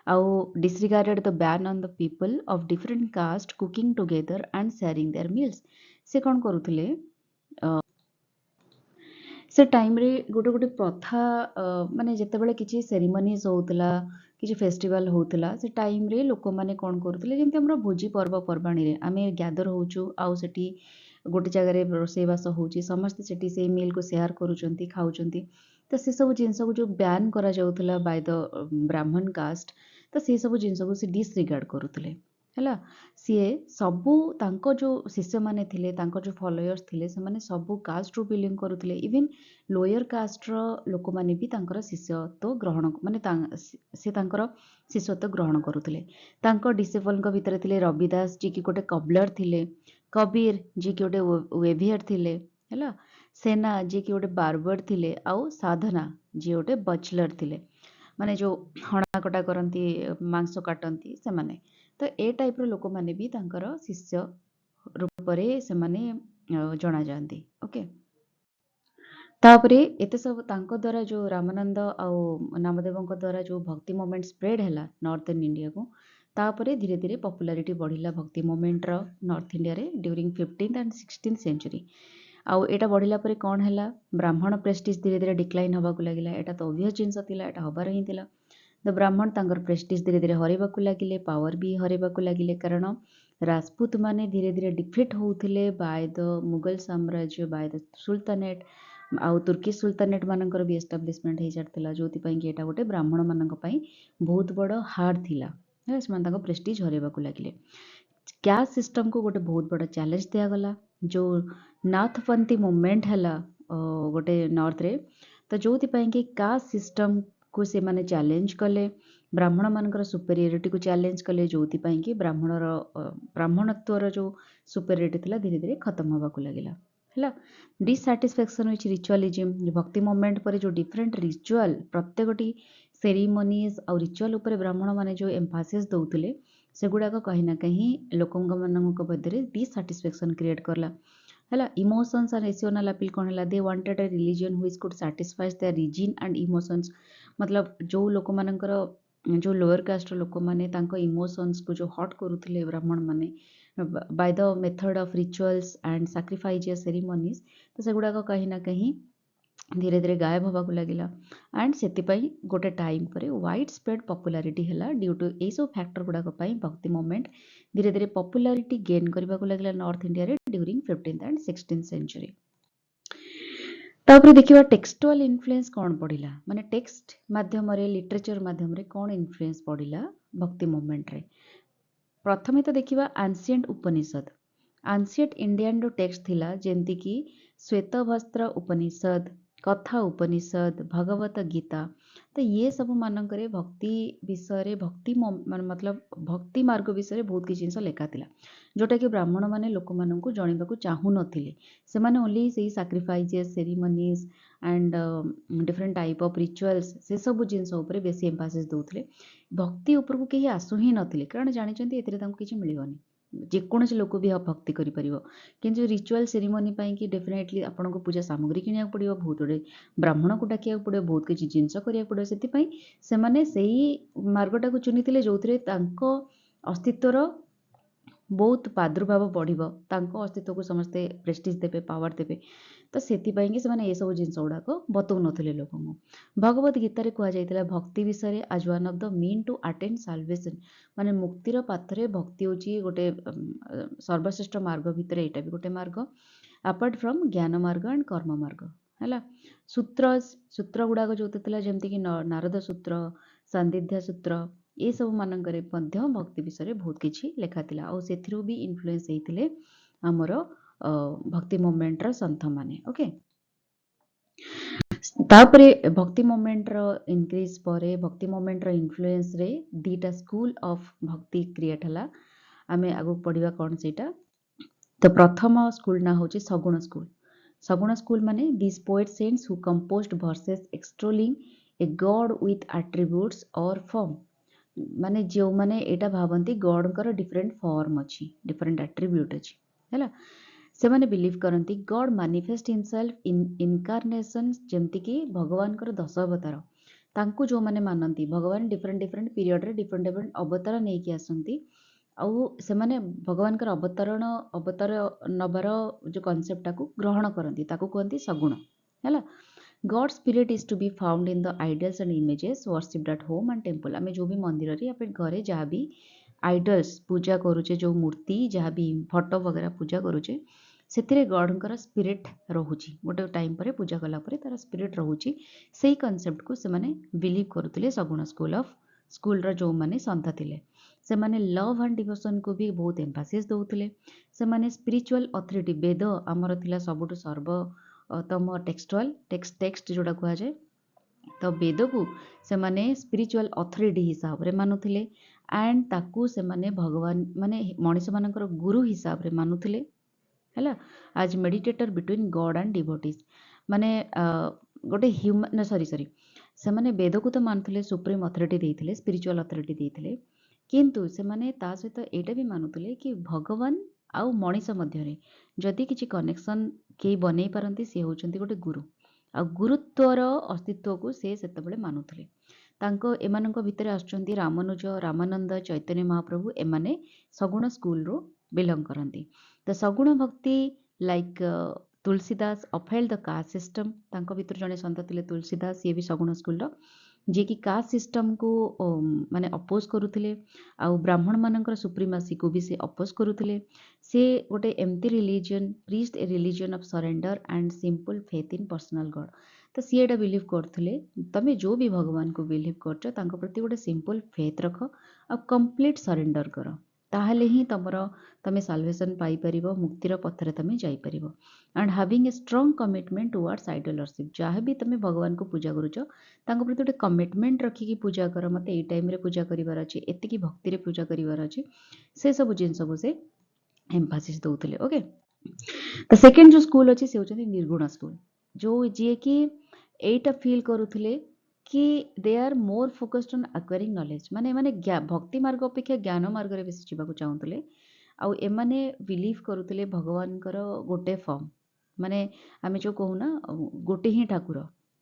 आउ disregarded the ban on the people of different caste cooking together and sharing their meals. से कोन करुथिले, से टाइम रे गोटे गोटे प्रथा माने जेतेबेले किछि सेरिमनीज होउतला, किछि फेस्टिवल होउतला, से टाइम रे लोक माने कोन करुतले, जेमति हमरा भोजी पर्व पर्बाणी रे आमे ग्यादर होउछु, आउ सेठी गोटे जगह रे रोषेई बास होउची, समस्त सेठी से मील को शेयर करूचंती, खाउचंती। तो से सब जिंस को जो बैन करा जाउतला बाय द ब्राह्मण कास्ट, तो से सब जिंस को से डिसरिगार्ड करुतले हैला। सीए सबू तांको जो शिष्य माने थिले, तांको जो फॉलोअर्स थिले, से माने सबू कास्ट रु बिलोंग करुथिले। इवन लोअर कास्ट रो लोक माने भी तांकर शिष्यत्व ग्रहण, माने से तांकर शिष्यत्व ग्रहण करुथिले। तांको डिसेबल को भितर थिले रविदास जी की गोटे कबलर थिले, कबीर जी की गोटे वेभियर थिले हैला, सेना जी की गोटे बार्बर थिले, आउ साधना जी गोटे बचलर थिले, माने जो हणा कटा करंती, मांस काटंती से माने। तो ए टाइप रो लोक माने भी तांकर शिष्य रूप रे से माने जणा जानती। ओके, तापरे एते सब तांको द्वारा जो रामानंद आउ नामदेवଙ୍କ द्वारा जो भक्ति मूवमेंट स्प्रेड हैला नॉर्थर्न इंडिया को, तापरे धीरे धीरे पॉपुलैरिटी बढ़िला भक्ति मूवमेंट रो नॉर्थ इंडिया रे during 15th and 16th century. आउ एटा बढ़िला परे कोन हैला, ब्राह्मण प्रेस्टिज धीरे धीरे डिक्लाइन होबा को लागिला। एटा तो ऑब्वियस जिंस थिला, एटा होबार ही थिला। द ब्राह्मण तांकर प्रेस्टिज धीरे धीरे हरेबा को लागिले, पावर भी हरेबा को लागिले, कारण राजपूत माने धीरे धीरे डिफिट होउथिले बाय द मुगल साम्राज्य, बाय द सुल्तानेट, आउ तुर्की सुल्तानेट मानकर भी एस्टाब्लिशमेंट हो सारथिला, जोति पई कि एटा गोटे ब्राह्मण मानक पई बहुत बड़ हार्ड थिला। से तांको प्रेस्टिज हरेबा को लागिले। कैस्ट सिस्टम को गोटे बहुत बड़ा चैलेंज दिया गला, जो नाथपंथी मूवमेंट हैला गोटे नॉर्थ रे। तो जोति पई कि कास्ट सिस्टम को से माने चैलेंज कले, ब्राह्मण मानकर सुपेरियरिटी को चैलेंज कले, जोति पई कि ब्राह्मणत्वर जो सुपेरियरिटी थिला धीरे धीरे खत्म होबा को लागिला हैला। डिससैटिस्फैक्शन विच रिचुअलिज्म, भक्ति मूवमेंट पर जो डिफरेंट रिचुअल प्रत्येकटी सेरिमनीज और रिचुअल ऊपर ब्राह्मण माने जो एम्फासिस दउथिले, सेगुड़ाक कहीं ना कहीं लोकंग मानक मध्य डिससैटिस्फैक्शन क्रिएट करला हैला। इमोशंस एंड रेशनल अपील कौन है, they wanted a religion which could satisfy their reason and emotions. मतलब जो लोक मानकर जो लोअर कास्ट लोक मैंने इमोशंस को जो हट करुले ब्राह्मण मैंने by the method of rituals and sacrifice ceremonies, तो सेगुड़ाक कहीं ना कहीं धीरे धीरे गायब होगा लगिला एंड से गोटे टाइम पर वाइड स्प्रेड पॉपुलैरिटी है ड्यू टू यही सब फैक्टर गुड़ाक भक्ति मूवमेंट धीरे धीरे पॉपुलैरिटी गेन करने को लगिला नॉर्थ इंडिया रे during 15th and 16th century. तापर देखिए टेक्सटुअल इन्फ्लुएंस कौन पड़ा माने टेक्स्ट माध्यम लिटरेचर माध्यम कौन इन्फ्लुएंस पड़ा भक्ति मूवमेंट रे। प्रथमे तो देखिए एंशिएंट उपनिषद, एंशिएंट इंडियन रो टेक्स्ट थिला जेमती कि श्वेतवस्त्र उपनिषद, कथा उपनिषद, भगवत गीता। तो ये सब मानकरे भक्ति विषय भक्ति मतलब भक्ति मार्ग विषय बहुत किसी जिन लेखा थिला जोटा कि ब्राह्मण माने लोक मानकु जणिबाकु चाहू नथिले। से माने ओनली सेही sacrifices ceremonies and different type of rituals से सब जिनस ऊपर बेसी एम्फासिस दउथिले। भक्ति ऊपर को केही आसु ही नथिले कारण जानिचंती एथिरे तांको किछि मिलिबनी, जेकोसी लोक भी भक्ति करिपरिबो। किंतु रिचुअल सेरिमनी कि डेफिनेटली आपको पूजा सामग्री किनिया पड़ो, बहुत गुड़े ब्राह्मण को डाकिया पड़ो, बहुत किसी जिनस करिया पड़ो। सेतिपई सेमाने सेही मार्गटा को चुनिथिले जोथिरे तांको अस्तित्वर बहुत प्रादुर्भाव बढ़िबो, तांको अस्तित्व को समस्ते प्रेस्टिज देबे, पावर देबे। तो सेतिपई कि सेमाने ए सब जिनस गुड़ाक बतौ नथिले लोकଙ୍କୁ। भगवत गीतारे कुहा जायतिला भक्ति विषय as one of the mean to attain salvation, माने मुक्तिर पाथरे भक्ति होची गोटे सर्वश्रेष्ठ मार्ग भितर एटा भी गोटे मार्ग अपार्ट फ्रॉम ज्ञान मार्ग एंड कर्म मार्ग है। सूत्र सूत्र गुड़ाक जो जमती कि नारद सूत्र, सांदिध्य सूत्र, ये सब मानकरे मध्य भक्ति विषय बहुत किछि लेखा थिला और सेथिरु भी इन्फ्लुएंस हेतिले हमर भक्ति मूवमेंट रो संत माने। ओके, तापरे भक्ति मूवमेंट रो इनक्रीज परे भक्ति मूवमेंट रो इन्फ्लुएंस रे दीटा स्कूल ऑफ भक्ति क्रिएट हला। आमे आगु पढ़िबा कोन सेटा। तो प्रथम स्कूल ना होची सगुण स्कूल। सगुण स्कूल माने this poet saints who composed verses extolling a god with attributes or form, माने जो माने एटा भावंती गॉड कर डिफरेंट फॉर्म अच्छी, डिफरेंट एट्रिब्यूट अच्छी हैला। से माने बिलीव करंती God manifest himself in incarnation, जेमती कि भगवान कर 10 अवतार तांको जो माने मानंती भगवान डिफरेंट डिफरेंट पीरियड रे डिफरेंट डिफरेंट अवतार नहीं कि आसंती आउ से माने भगवान कर अवतार नबार जो कॉन्सेप्ट को ग्रहण करंती ताको कहंती सगुण हैला। God spirit is to be found in the idols and images worshipped at home and temple. आमे जो भी मंदिर रे या फिर घरे जहाँ भी आइडल्स पूजा करूचे, जो मूर्ति जहाँ भी फोटो वगैरह पूजा करूचे से गॉडकर स्पिरिट रोचे, गोटे टाइम पर पूजा कलापर तार स्पिरिट रोचे। से कनसेप्ट को से बिलीव करुले सगुण स्कूल जो मैंने संत थे से माने लव एंड डिवोशन को भी बहुत एम्फासिस दौले। से स्पिरिचुअल अथॉरिटी वेद आमर थिला सबुठ सर्वोत्तम टेक्सटुअल टेक्स्ट जोड़ा कह जाए। तो वेद को से माने स्पिरिचुअल अथॉरिटी हिसाब रे मानुथिले एंड ताकू से माने भगवान माने मनीष मानकर गुरु हिसाब रे मानुथिले हैला। आज meditator between God and devotees माने गोटे ह्यूमन सॉरी से माने वेद को तो मानुथिले सुप्रीम अथॉरिटी देइथिले, स्पिरिचुअल अथॉरिटी देइथिले, किंतु से माने ता सहित एटा भी मानुथिले कि भगवान आउ मनीष मध्यरे जदि किछि कनेक्शन के बनै पारंती से होचंती गोटे गुरु आ गुरुत्वर अस्तित्व को से सेतबेले मानुथिले। तांको एमानंको भितरे आछंती रामानुज, रामानंद, चैतन्य महाप्रभु, एमाने सगुण स्कूल रो बिलोंग करंती। तो Saguna bhakti like Tulsidas upheld the caste system, तांको भितर जने संत थिले तुलसीदास, ये भी सगुण स्कूल रो जे कि कास्ट सिस्टम को माने अपोज करुथिले आउ ब्राह्मण मानकर सुप्रीमासी को भी से अपोज करुथिले। से गोटे एमती religion priest A religion of surrender and simple faith in personal God. तो सी एटा बिलीव करथिले तमे जो भी भगवान को बिलीव करछ तांको प्रति गोटे सिंपल फेथ रख आ कंप्लीट सरेंडर कर, ताहले ही तमे साल्वेशन पाई परिबो, मुक्तिर पथरे तमे जाई परिबो। And having a strong commitment towards idol worship, जहाँ भी तमे भगवान को पूजा करूछ तांको प्रति गोटे कमिटमेंट रखिकी पूजा कर, मते एई टाइम रे पूजा करिवार अछि, एतिकी भक्ति रे पूजा करिवार अछि, से सब जिंस सब से एम्फासिस दउथिले। ओके, तो सेकेंड जो स्कूल अच्छी से होचंती निर्गुण स्कूल, जो जे कि एटा फील करुथिले कि they are more focused on acquiring knowledge, माने माने भक्ति मार्ग अपेक्षा ज्ञान मार्ग रे बेसी जीवाक चाहूले। आउ एमाने बिलीव करुथिले भगवान कर गोटे फॉर्म, माने आमे जो कहूना गोटे ही ठाकुर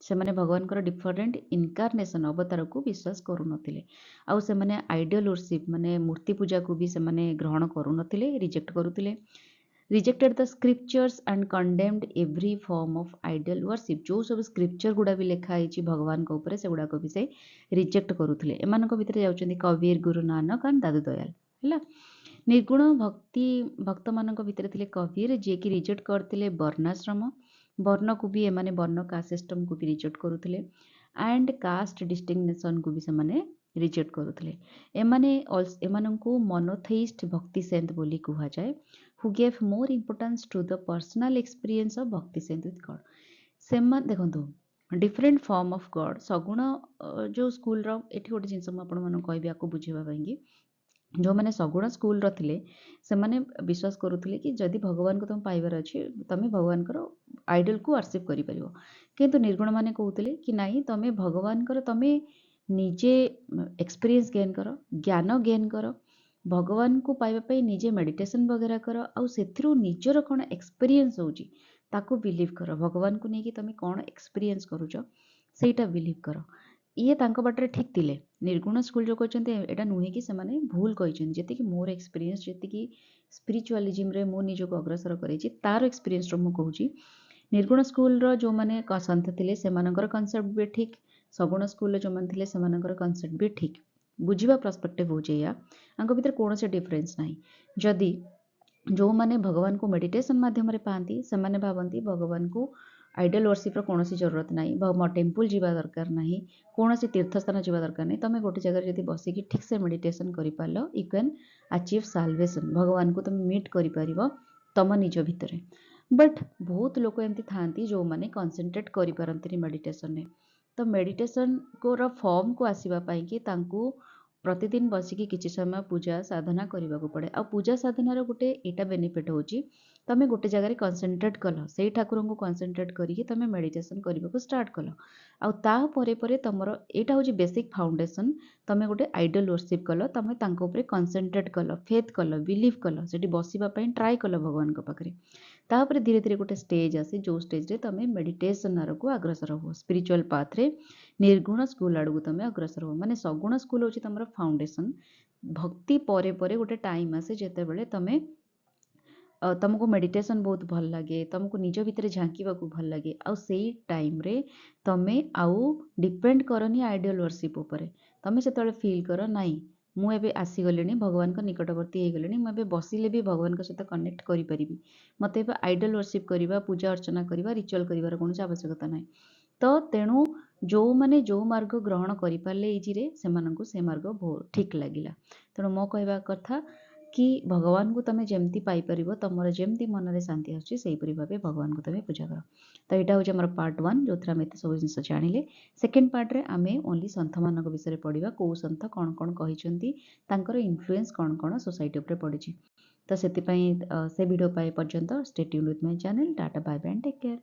ସେମାନେ ଭଗବାନଙ୍କର ଡିଫରେଣ୍ଟ ଇନକାର୍ନେସନ୍ ଅବତାରକୁ ବିଶ୍ୱାସ କରୁନଥିଲେ। ଆଉ ସେମାନେ ଆଇଡଲ୍ ୱର୍ସିପ୍ ମାନେ ମୂର୍ତ୍ତି ପୂଜାକୁ ବି ସେମାନେ ଗ୍ରହଣ କରୁନଥିଲେ, ରିଜେକ୍ଟ କରୁଥିଲେ। Rejected the scriptures and condemned every form of idol worship. ଯେଉଁ ସବୁ ସ୍କ୍ରିପ୍ଚର ଗୁଡ଼ା ବି ଲେଖା ହେଇଛି ଭଗବାନଙ୍କ ଉପରେ ସେଗୁଡ଼ାକ ବି ସେ ରିଜେକ୍ଟ କରୁଥିଲେ। ଏମାନଙ୍କ ଭିତରେ ଯାଉଛନ୍ତି କବୀର, ଗୁରୁ ନାନକ ଆଣ୍ଡ ଦାଦୁ ଦୟାଲ। ହେଲା, ନିର୍ଗୁଣ ଭକ୍ତମାନଙ୍କ ଭିତରେ ଥିଲେ କବୀର, ଯିଏକି ରିଜେକ୍ଟ କରିଥିଲେ ବର୍ଣ୍ଣାଶ୍ରମ। ବର୍ଣ୍ଣକୁ ବି ଏମାନେ ବର୍ଣ୍ଣ କାଷ୍ଟ ସିଷ୍ଟମକୁ ବି ରିଜେକ୍ଟ କରୁଥିଲେ ଆଣ୍ଡ କାଷ୍ଟ ଡିଷ୍ଟିଂନେସନକୁ ବି ସେମାନେ ରିଜେକ୍ଟ କରୁଥିଲେ। ଏମାନଙ୍କୁ ମନୋଥେଇଷ୍ଟ ଭକ୍ତି ସେଣ୍ଟ ବୋଲି କୁହାଯାଏ, who gave more importance to the personal experience of bhakti saint with God. ସେମାନେ ଦେଖନ୍ତୁ different form of God Saguna ଯେଉଁ ସ୍କୁଲର ଏଠି ଗୋଟେ ଜିନିଷ ମୁଁ ଆପଣମାନଙ୍କୁ କହିବି ଆକୁ ବୁଝିବା ପାଇଁକି, ଯେଉଁମାନେ ସଗୁଣ ସ୍କୁଲର ଥିଲେ ସେମାନେ ବିଶ୍ୱାସ କରୁଥିଲେ କି ଯଦି ଭଗବାନଙ୍କୁ ତୁମେ ପାଇବାର ଅଛି ତୁମେ ଭଗବାନଙ୍କର ଆଇଡଲକୁ ୱାର୍ସିପ୍ କରିପାରିବ। କିନ୍ତୁ ନିର୍ଗୁଣମାନେ କହୁଥିଲେ କି ନାଇଁ, ତୁମେ ଭଗବାନଙ୍କର ତୁମେ ନିଜେ ଏକ୍ସପିରିଏନ୍ସ ଗେନ୍ କର, ଜ୍ଞାନ ଗେନ୍ କର, ଭଗବାନଙ୍କୁ ପାଇବା ପାଇଁ ନିଜେ ମେଡ଼ିଟେସନ୍ ବଗେରା କର, ଆଉ ସେଥିରୁ ନିଜର କ'ଣ ଏକ୍ସପିରିଏନ୍ସ ହେଉଛି ତାକୁ ବିଲିଭ୍ କର। ଭଗବାନଙ୍କୁ ନେଇକି ତୁମେ କ'ଣ ଏକ୍ସପିରିଏନ୍ସ କରୁଛ ସେଇଟା ବିଲିଭ୍ କର। ଇଏ ତାଙ୍କ ବାଟରେ ଠିକ୍ ଥିଲେ। ନିର୍ଗୁଣ ସ୍କୁଲ ଯେଉଁ କହିଛନ୍ତି ଏଇଟା ନୁହେଁ କି ସେମାନେ ଭୁଲ କହିଛନ୍ତି। ଯେତିକି ମୋର ଏକ୍ସପିରିଏନ୍ସ, ଯେତିକି ସ୍ପିରିଚୁଆଲିଜିମ୍ରେ ମୁଁ ନିଜକୁ ଅଗ୍ରସର କରିଛି ତାର ଏକ୍ସପିରିଏନ୍ସରୁ ମୁଁ କହୁଛି। ନିର୍ଗୁଣ ସ୍କୁଲର ଯେଉଁମାନେ ସନ୍ଥ ଥିଲେ ସେମାନଙ୍କର କନସେପ୍ଟ ବି ଠିକ୍, ସଗୁଣ ସ୍କୁଲର ଯେଉଁମାନେ ଥିଲେ ସେମାନଙ୍କର କନସେପ୍ଟ ବି ଠିକ୍। ବୁଝିବା ପର୍ସପେକ୍ଟିଭ ହେଉଛି ଏଇଆ, ଆଙ୍କ ଭିତରେ କୌଣସି ଡିଫରେନ୍ସ ନାହିଁ। ଯଦି ଯେଉଁମାନେ ଭଗବାନଙ୍କୁ ମେଡ଼ିଟେସନ୍ ମାଧ୍ୟମରେ ପାଆନ୍ତି ସେମାନେ ଭାବନ୍ତି ଭଗବାନଙ୍କୁ ଆଇଡଲ୍ ୱର୍ସିପ୍ର କୌଣସି ଜରୁରତ ନାହିଁ, ଟେମ୍ପୁଲ ଯିବା ଦରକାର ନାହିଁ, କୌଣସି ତୀର୍ଥସ୍ଥାନ ଯିବା ଦରକାର ନାହିଁ। ତୁମେ ଗୋଟେ ଜାଗାରେ ଯଦି ବସିକି ଠିକ୍ସେ ମେଡ଼ିଟେସନ୍ କରିପାରିଲ, ୟୁ କ୍ୟାନ୍ ଆଚିଭ୍ ସାଲଭେସନ୍। ଭଗବାନଙ୍କୁ ତୁମେ ମିଟ୍ କରିପାରିବ ତୁମ ନିଜ ଭିତରେ। ବଟ୍ ବହୁତ ଲୋକ ଏମିତି ଥାଆନ୍ତି ଯେଉଁମାନେ କନସେନ୍ଟ୍ରେଟ୍ କରିପାରନ୍ତିନି ମେଡ଼ିଟେସନ୍ରେ। ତ ମେଡ଼ିଟେସନ୍ର ଫର୍ମକୁ ଆସିବା ପାଇଁକି ତାଙ୍କୁ ପ୍ରତିଦିନ ବସିକି କିଛି ସମୟ ପୂଜା ସାଧନା କରିବାକୁ ପଡ଼େ। ଆଉ ପୂଜା ସାଧନାର ଗୋଟେ ଏଇଟା ବେନିଫିଟ୍ ହେଉଛି, ତୁମେ ଗୋଟେ ଜାଗାରେ କନସେନ୍ଟ୍ରେଟ୍ କଲ, ସେଇ ଠାକୁରଙ୍କୁ କନସେନ୍ଟ୍ରେଟ୍ କରିକି ତୁମେ ମେଡ଼ିଟେସନ୍ କରିବାକୁ ଷ୍ଟାର୍ଟ କଲ। ଆଉ ତାପରେ ପରେ ତୁମର ଏଇଟା ହେଉଛି ବେସିକ୍ ଫାଉଣ୍ଡେସନ୍। ତୁମେ ଗୋଟେ ଆଇଡଲ୍ ୱର୍ସିପ୍ କଲ, ତୁମେ ତାଙ୍କ ଉପରେ କନସେନ୍ଟ୍ରେଟ୍ କଲ, ଫେଥ୍ କଲ, ବିଲିଭ୍ କଲ, ସେଠି ବସିବା ପାଇଁ ଟ୍ରାଏ କଲ ଭଗବାନଙ୍କ ପାଖରେ। ତାପରେ ଧୀରେ ଧୀରେ ଗୋଟେ ଷ୍ଟେଜ୍ ଆସେ ଯେଉଁ ଷ୍ଟେଜ୍ରେ ତୁମେ ମେଡ଼ିଟେସନ୍ ଆଡ଼କୁ ଅଗ୍ରସର ହୁଅ, ସ୍ପିରିଚୁଆଲ୍ ପାଥ୍ରେ ନିର୍ଗୁଣ ସ୍କୁଲ ଆଡ଼କୁ ତୁମେ ଅଗ୍ରସର ହୁଅ। ମାନେ ସଗୁଣ ସ୍କୁଲ ହେଉଛି ତୁମର ଫାଉଣ୍ଡେସନ୍। ଭକ୍ତି ପରେ ପରେ ଗୋଟେ ଟାଇମ୍ ଆସେ ଯେତେବେଳେ ତୁମକୁ ମେଡ଼ିଟେସନ୍ ବହୁତ ଭଲ ଲାଗେ, ତୁମକୁ ନିଜ ଭିତରେ ଝାଙ୍କିବାକୁ ଭଲ ଲାଗେ। ଆଉ ସେଇ ଟାଇମ୍ରେ ତୁମେ ଆଉ ଡିପେଣ୍ଡ କରନି ଆଇଡଲ୍ ୱର୍ସିପ୍ ଉପରେ। ତୁମେ ସେତେବେଳେ ଫିଲ୍ କର ନାଇଁ, ମୁଁ ଏବେ ଆସିଗଲିଣି, ଭଗବାନଙ୍କ ନିକଟବର୍ତ୍ତୀ ହେଇଗଲିଣି, ମୁଁ ଏବେ ବସିଲେ ବି ଭଗବାନଙ୍କ ସହିତ କନେକ୍ଟ କରିପାରିବି। ମୋତେ ଏବେ ଆଇଡଲ୍ ୱର୍ସିପ୍ କରିବା, ପୂଜା ଅର୍ଚ୍ଚନା କରିବା, ରିଚୁଆଲ୍ କରିବାର କୌଣସି ଆବଶ୍ୟକତା ନାହିଁ। ତ ତେଣୁ ଯେଉଁମାନେ ଯେଉଁ ମାର୍ଗ ଗ୍ରହଣ କରିପାରିଲେ ଇଜିରେ ସେମାନଙ୍କୁ ସେ ମାର୍ଗ ଠିକ୍ ଲାଗିଲା। ତେଣୁ ମୋ କହିବା କଥା କି ଭଗବାନଙ୍କୁ ତୁମେ ଯେମିତି ପାଇପାରିବ, ତୁମର ଯେମିତି ମନରେ ଶାନ୍ତି ଆସୁଛି ସେହିପରି ଭାବେ ଭଗବାନଙ୍କୁ ତୁମେ ପୂଜା କର। ତ ଏଇଟା ହେଉଛି ଆମର ପାର୍ଟ 1, ଯେଉଁଥିରେ ଆମେ ଏତେ ସବୁ ଜିନିଷ ଜାଣିଲେ। ସେକେଣ୍ଡ ପାର୍ଟରେ ଆମେ ଓନ୍ଲି ସନ୍ଥମାନଙ୍କ ବିଷୟରେ ପଢ଼ିବା, କେଉଁ ସନ୍ଥ କ'ଣ କ'ଣ କହିଛନ୍ତି, ତାଙ୍କର ଇନଫ୍ଲୁଏନ୍ସ କ'ଣ କ'ଣ ସୋସାଇଟି ଉପରେ ପଡ଼ିଛି। ତ ସେଥିପାଇଁ ସେ ଭିଡ଼ିଓ ପାଇବା ପର୍ଯ୍ୟନ୍ତ stay tuned with my channel. Tata, bye bye and take care.